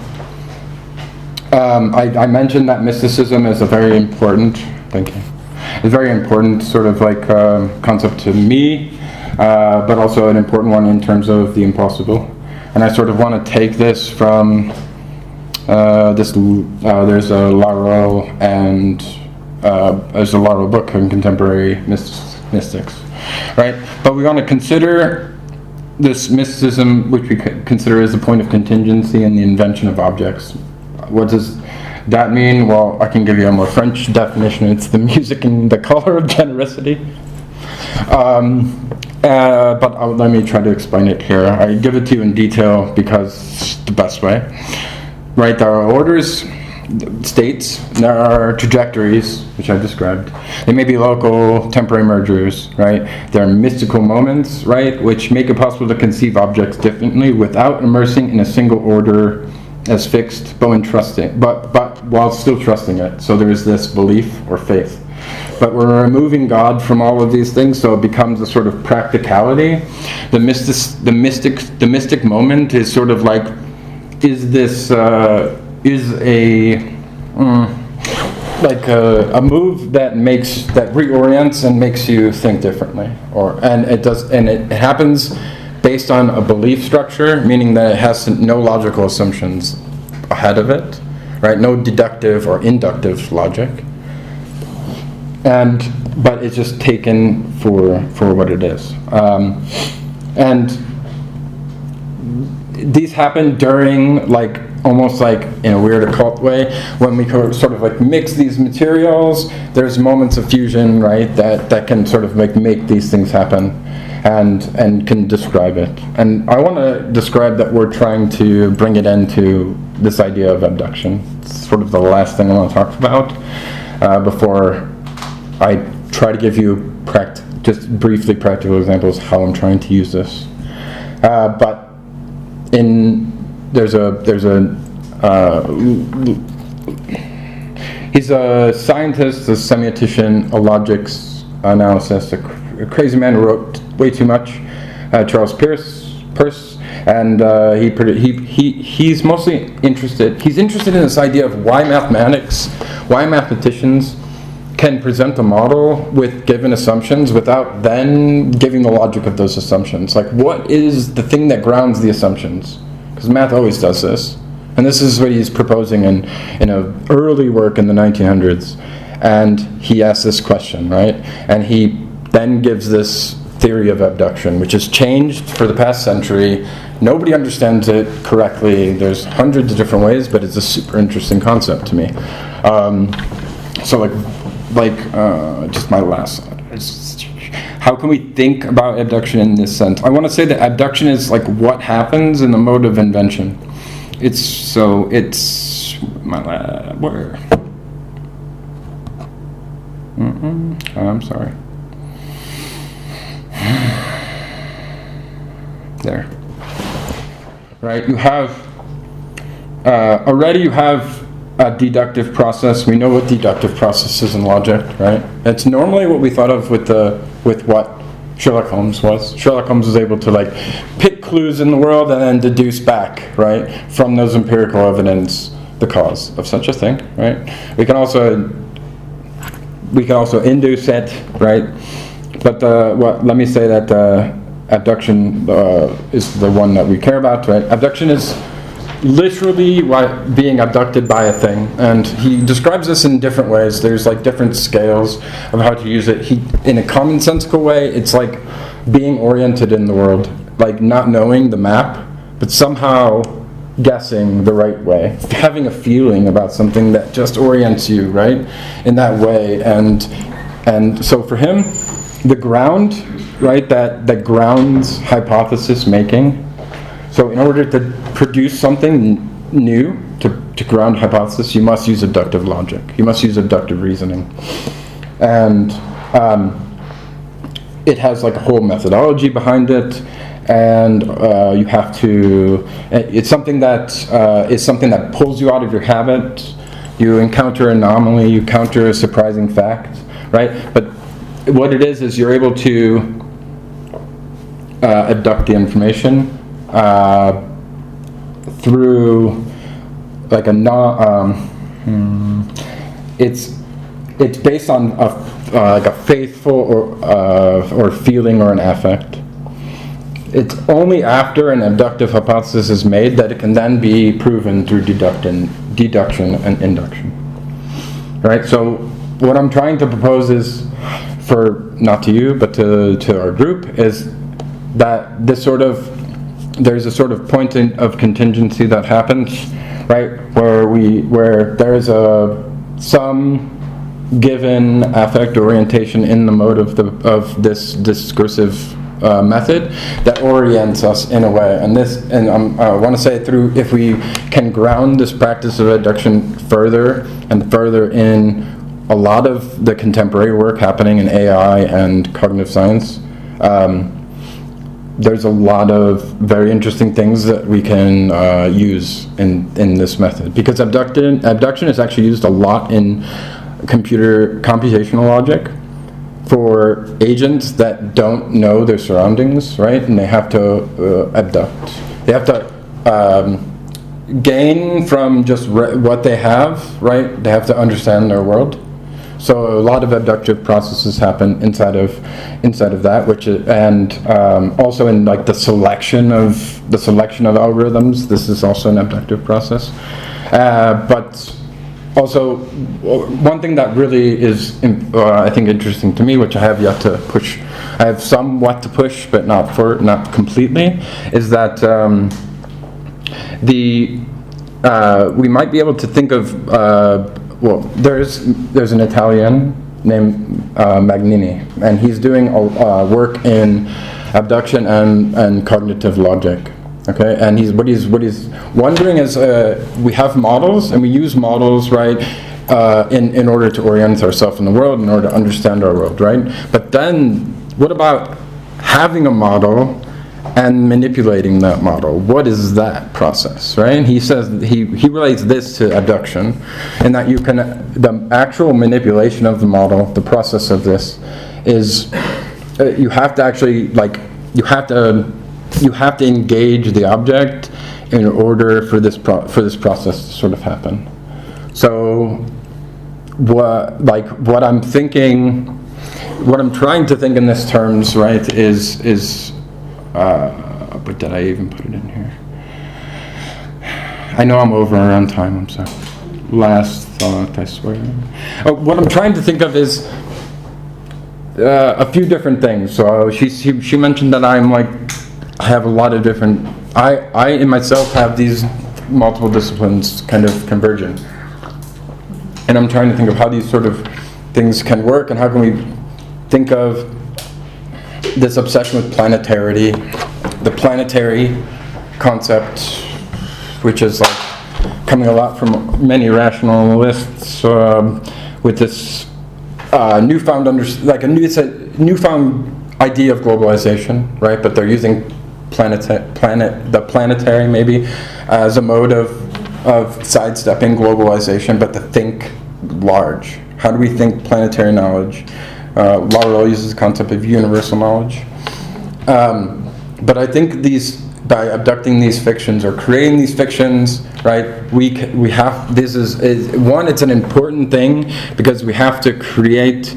I mentioned that mysticism is a very important, thank you, a very important sort of like concept to me, but also an important one in terms of the impossible. And I sort of want to take this from there's a Laurel and there's a Laurel book on contemporary mystics, right? But we want to consider this mysticism, which we consider as a point of contingency in the invention of objects. What does that mean? Well, I can give you a more French definition. It's the music and the color of genericity. But let me try to explain it here. I give it to you in detail because it's the best way. Right, there are orders, states, there are trajectories, which I've described. They may be local, temporary mergers, right? There are mystical moments, right, which make it possible to conceive objects differently without immersing in a single order as fixed, but while still trusting it. So there is this belief or faith. But we're removing God from all of these things, so it becomes a sort of practicality. The mystic moment is sort of like, is this a move that reorients and makes you think differently, and it happens based on a belief structure, meaning that it has no logical assumptions ahead of it, right? No deductive or inductive logic, but it's just taken for what it is, and these happen during, like, almost like in a weird occult way, when we sort of like mix these materials. There's moments of fusion, right, that can sort of make these things happen, and can describe it. And I want to describe that we're trying to bring it into this idea of abduction. It's sort of the last thing I want to talk about before I try to give you just briefly practical examples how I'm trying to use this. But he's a scientist, a semiotician, a logics analyst, a crazy man who wrote way too much, Charles Peirce, and he's mostly interested in this idea of why mathematicians can present a model with given assumptions without then giving the logic of those assumptions. Like, what is the thing that grounds the assumptions? Because math always does this. And this is what he's proposing in an early work in the 1900s. And he asks this question, right? And he then gives this theory of abduction, which has changed for the past century. Nobody understands it correctly. There's hundreds of different ways, but it's a super interesting concept to me. Just my last slide. How can we think about abduction in this sense? I want to say that abduction is like what happens in the mode of invention. It's my lab. Where? I'm sorry. There. Right. You have already. You have a deductive process. We know what deductive process is in logic, right? It's normally what we thought of with what Sherlock Holmes was. Sherlock Holmes was able to like pick clues in the world and then deduce back, right, from those empirical evidence the cause of such a thing, right? We can also induce it, right? But let me say that abduction is the one that we care about, right? Abduction is literally being abducted by a thing, and he describes this in different ways. There's like different scales of how to use it. In a commonsensical way, it's like being oriented in the world, like not knowing the map, but somehow guessing the right way, having a feeling about something that just orients you, right, in that way. And so for him, the ground, right, that grounds hypothesis making. So in order to produce something new, to ground hypothesis, you must use inductive logic. You must use inductive reasoning. And it has like a whole methodology behind it. And you have to, it's something that pulls you out of your habit. You encounter an anomaly, you encounter a surprising fact, right? But what it is you're able to abduct the information, through like a it's based on like a faithful or feeling or an affect. It's only after an abductive hypothesis is made that it can then be proven through deduction and induction. Right? So what I'm trying to propose is, not to you, but to our group, is that there's a sort of point of contingency that happens, right? Where there is some given affect orientation in the mode of this discursive method that orients us in a way, and I want to say if we can ground this practice of abduction further in a lot of the contemporary work happening in AI and cognitive science, there's a lot of very interesting things that we can use in this method, because abduction is actually used a lot in computational logic for agents that don't know their surroundings, right? And they have to abduct. They have to gain from just what they have, right? They have to understand their world. So a lot of abductive processes happen inside of that, also in like the selection of algorithms. This is also an abductive process, but also, one thing that really is, I think, interesting to me, which I have yet to push, I have somewhat to push, but not completely, is that we might be able to think of, there's an Italian named Magnini, and he's doing work in abduction and cognitive logic. Okay, and what he's wondering is, we have models, and we use models, right, in order to orient ourselves in the world, in order to understand our world, right? But then, what about having a model and manipulating that model? What is that process, right? And he says he relates this to abduction, and that the actual manipulation of the model, the process of this, is you have to actually you have to engage the object in order for this process to sort of happen. So, what I'm trying to think in this terms, right, is but did I even put it in here? I know I'm over around time, I'm sorry. Last thought, I swear. What I'm trying to think of is a few different things. So she mentioned that I have a lot of different, I in myself have these multiple disciplines kind of converging. And I'm trying to think of how these sort of things can work, and how can we think of this obsession with planetarity, the planetary concept, which is like coming a lot from many rationalists, with this newfound it's a newfound idea of globalization, right? But they're using the planetary maybe as a mode of sidestepping globalization, but to think large. How do we think planetary knowledge? Laurel uses the concept of universal knowledge. But I think by abducting these fictions or creating these fictions, right, we have, this is one, it's an important thing, because we have to create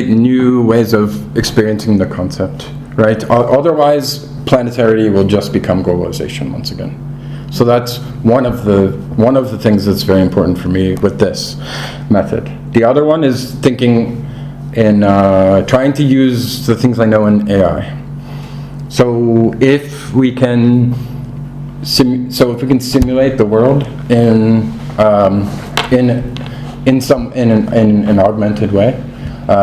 new ways of experiencing the concept, right? Otherwise, planetarity will just become globalization once again. So that's one of the things that's very important for me with this method. The other one is thinking in trying to use the things I know in AI. So if we can simulate the world in an augmented way,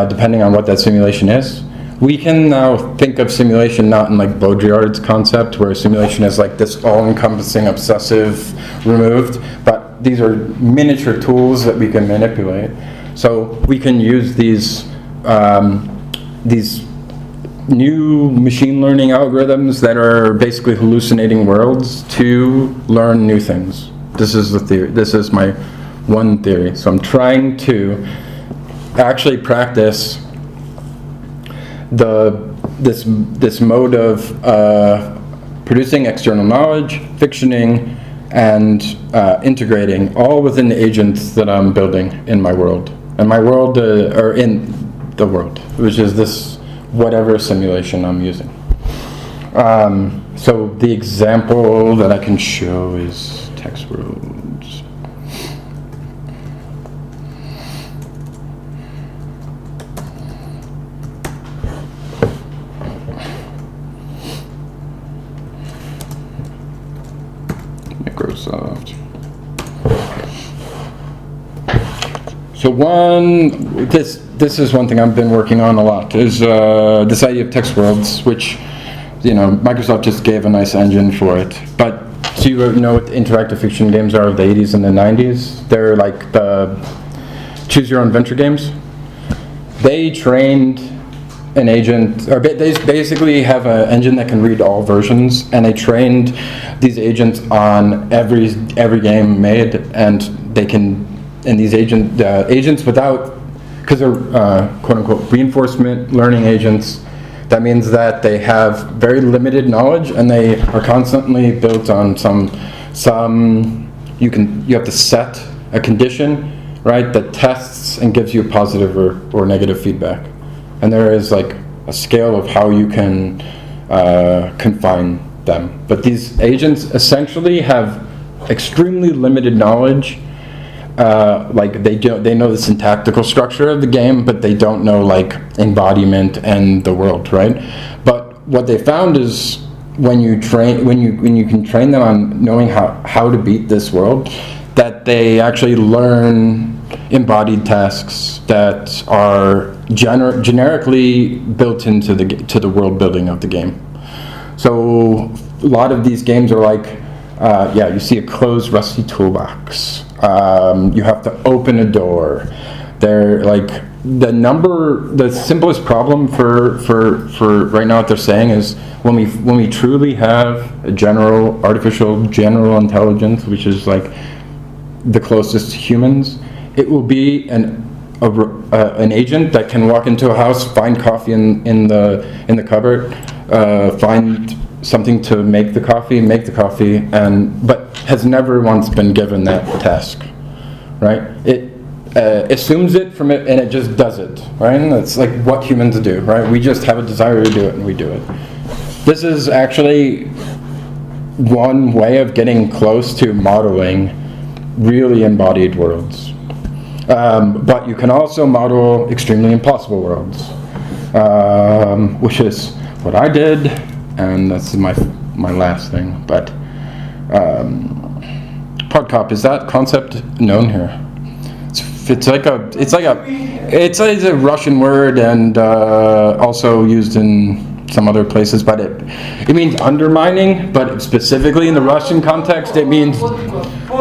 depending on what that simulation is, we can now think of simulation not in like Baudrillard's concept, where simulation is like this all-encompassing, obsessive, removed, but these are miniature tools that we can manipulate. So we can use these new machine learning algorithms that are basically hallucinating worlds to learn new things. This is the theory. This is my one theory. So I'm trying to actually practice this mode of producing external knowledge, fictioning, and integrating, all within the agents that I'm building in my world. And my world, or in the world, which is this whatever simulation I'm using. So the example that I can show is text worlds. Microsoft. So this is one thing I've been working on a lot, is this idea of text worlds, which, you know, Microsoft just gave a nice engine for it. But so you know what the interactive fiction games are of the 80s and the 90s? They're like the choose your own adventure games. They trained an agent, or they basically have an engine that can read all versions, and they trained these agents on every game made, and they can, and these agents without, because they're quote unquote reinforcement learning agents, that means that they have very limited knowledge, and they are constantly built on you have to set a condition, right, that tests and gives you positive or negative feedback. And there is like a scale of how you can confine them. But these agents essentially have extremely limited knowledge. Like they know the syntactical structure of the game, but they don't know like embodiment and the world, right? But what they found is when you can train them on knowing how to beat this world, that they actually learn embodied tasks that are generically built into the world building of the game. So a lot of these games are like, you see a closed rusty toolbox. You have to open a door. They're like the simplest problem for right now what they're saying is when we truly have a artificial general intelligence, which is like the closest to humans, it will be an agent that can walk into a house, find coffee in the cupboard, find something to make the coffee, but has never once been given that task, right? It assumes it from it, and it just does it, right? And that's like what humans do, right? We just have a desire to do it, and we do it. This is actually one way of getting close to modeling really embodied worlds. But you can also model extremely impossible worlds, which is what I did, and that's my last thing. But PodCop, is that concept known here? It's a Russian word, and also used in some other places, but it means undermining, but specifically in the Russian context it means,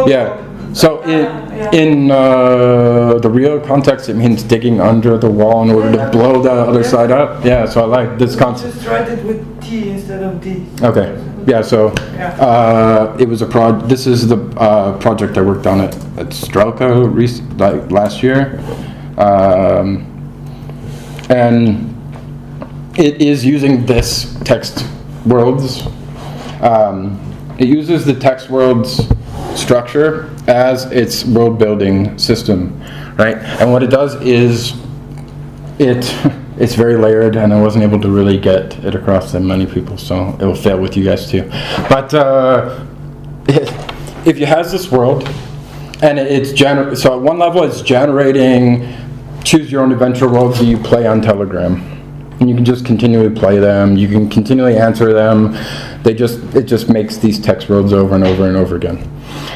yeah. So in the real context, it means digging under the wall in order to blow the other side up. Yeah, so I like this concept. Just write it with T instead of D. Okay. Yeah. So it was This is the project I worked on at Strelka last year, and it is using this text worlds. It uses the text worlds structure as its world building system, right? And what it does is it's very layered, and I wasn't able to really get it across to many people, so it will fail with you guys too. But if you has this world, and so at one level it's generating choose your own adventure worlds that you play on Telegram, and you can just continually play them. You can continually answer them. It just makes these text worlds over and over and over again.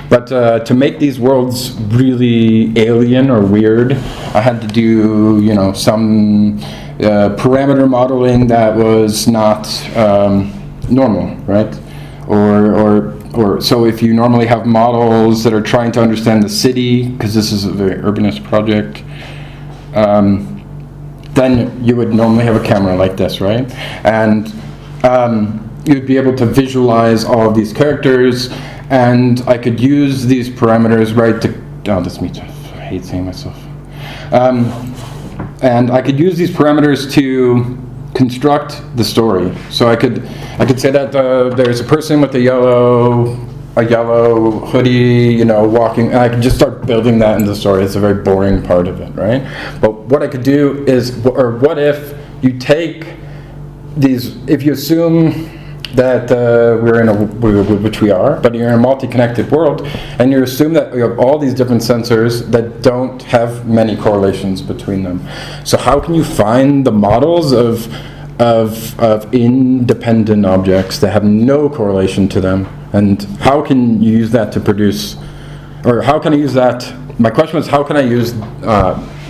But to make these worlds really alien or weird, I had to do some parameter modeling that was not normal, right? Or so if you normally have models that are trying to understand the city, because this is a very urbanist project, then you would normally have a camera like this, right? And you'd be able to visualize all of these characters, and I could use these parameters, right, I hate saying myself. And I could use these parameters to construct the story. So I could say that there's a person with a yellow hoodie, you know, walking, and I could just start building that into the story. It's a very boring part of it, right? But what I could do is, or what if you take these, if you assume that which we are, but you're in a multi-connected world, and you assume that you have all these different sensors that don't have many correlations between them. So how can you find the models of independent objects that have no correlation to them, and how can you use that to produce, or how can I use that? My question was, how can I use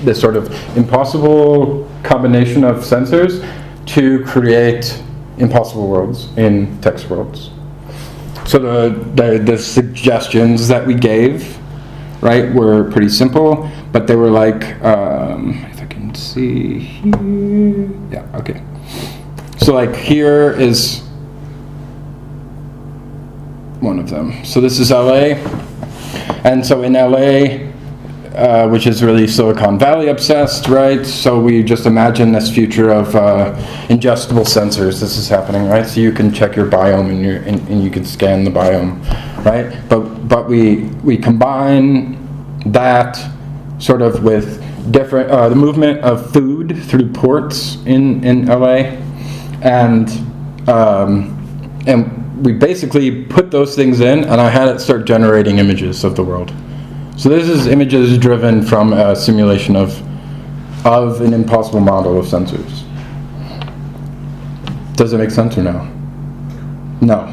this sort of impossible combination of sensors to create impossible worlds in text worlds? So the suggestions that we gave, right, were pretty simple, but they were like, if I can see here, yeah, okay. So like here is one of them. So this is LA, and so in LA, which is really Silicon Valley obsessed, right? So we just imagine this future of ingestible sensors. This is happening, right? So you can check your biome and you can scan the biome, right? But we combine that sort of with different the movement of food through ports in LA, and we basically put those things in, and I had it start generating images of the world. So this is images driven from a simulation of an impossible model of sensors. Does it make sense or no? No.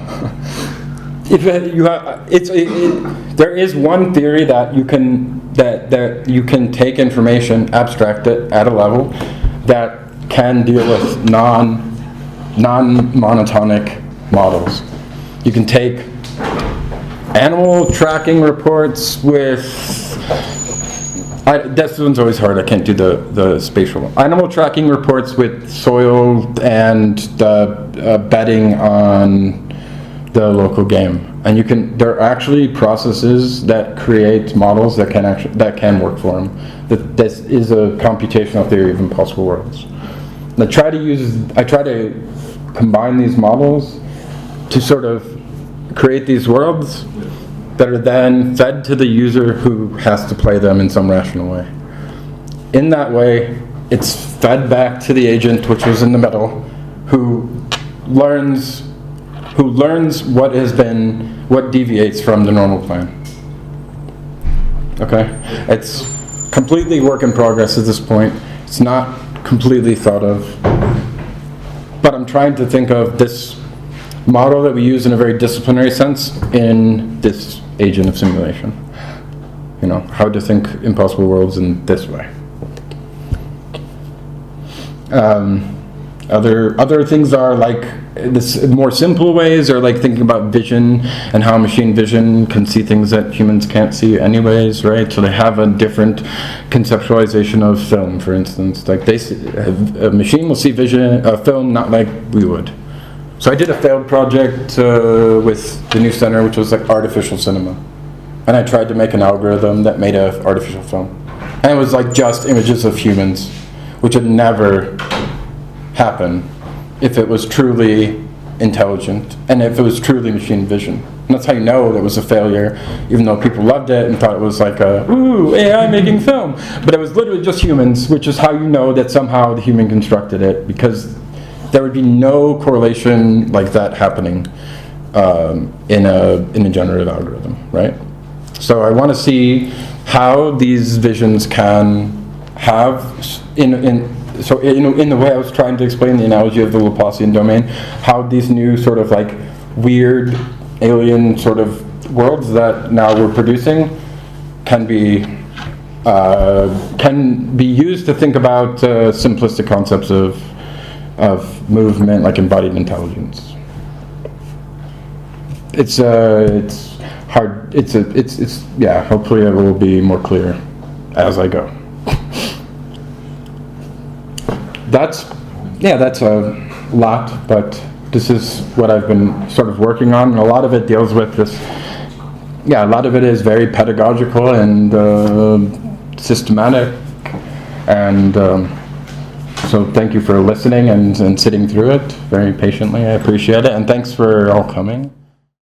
There is one theory that you can that you can take information, abstract it at a level that can deal with non-monotonic models. You can take animal tracking reports with, this one's always hard, I can't do the spatial. Animal tracking reports with soil and the betting on the local game. And there are actually processes that create models that can work for them. This is a computational theory of impossible worlds. And I try to combine these models to sort of create these worlds that are then fed to the user who has to play them in some rational way. In that way, it's fed back to the agent, which was in the middle, who learns what deviates from the normal plan. Okay? It's completely work in progress at this point. It's not completely thought of. But I'm trying to think of this model that we use in a very disciplinary sense in this agent of simulation. You know, how to think impossible worlds in this way. Other things are like this more simple ways, or like thinking about vision and how machine vision can see things that humans can't see anyways, right? So they have a different conceptualization of film, for instance. Like a machine will see film not like we would. So I did a failed project with the New Center, which was like artificial cinema. And I tried to make an algorithm that made an artificial film. And it was like just images of humans, which would never happen if it was truly intelligent and if it was truly machine vision. And that's how you know that was a failure, even though people loved it and thought it was like ooh, AI making film. But it was literally just humans, which is how you know that somehow the human constructed it, because there would be no correlation like that happening in a generative algorithm, right? So I want to see how these visions can have, in the way I was trying to explain the analogy of the Laplacian domain, how these new sort of like weird alien sort of worlds that now we're producing can be used to think about simplistic concepts of movement, like embodied intelligence. It's hard. It's yeah. Hopefully, it will be more clear as I go. That's a lot, but this is what I've been sort of working on, and a lot of it deals with this. Yeah, a lot of it is very pedagogical and systematic, and So thank you for listening and sitting through it very patiently. I appreciate it. And thanks for all coming.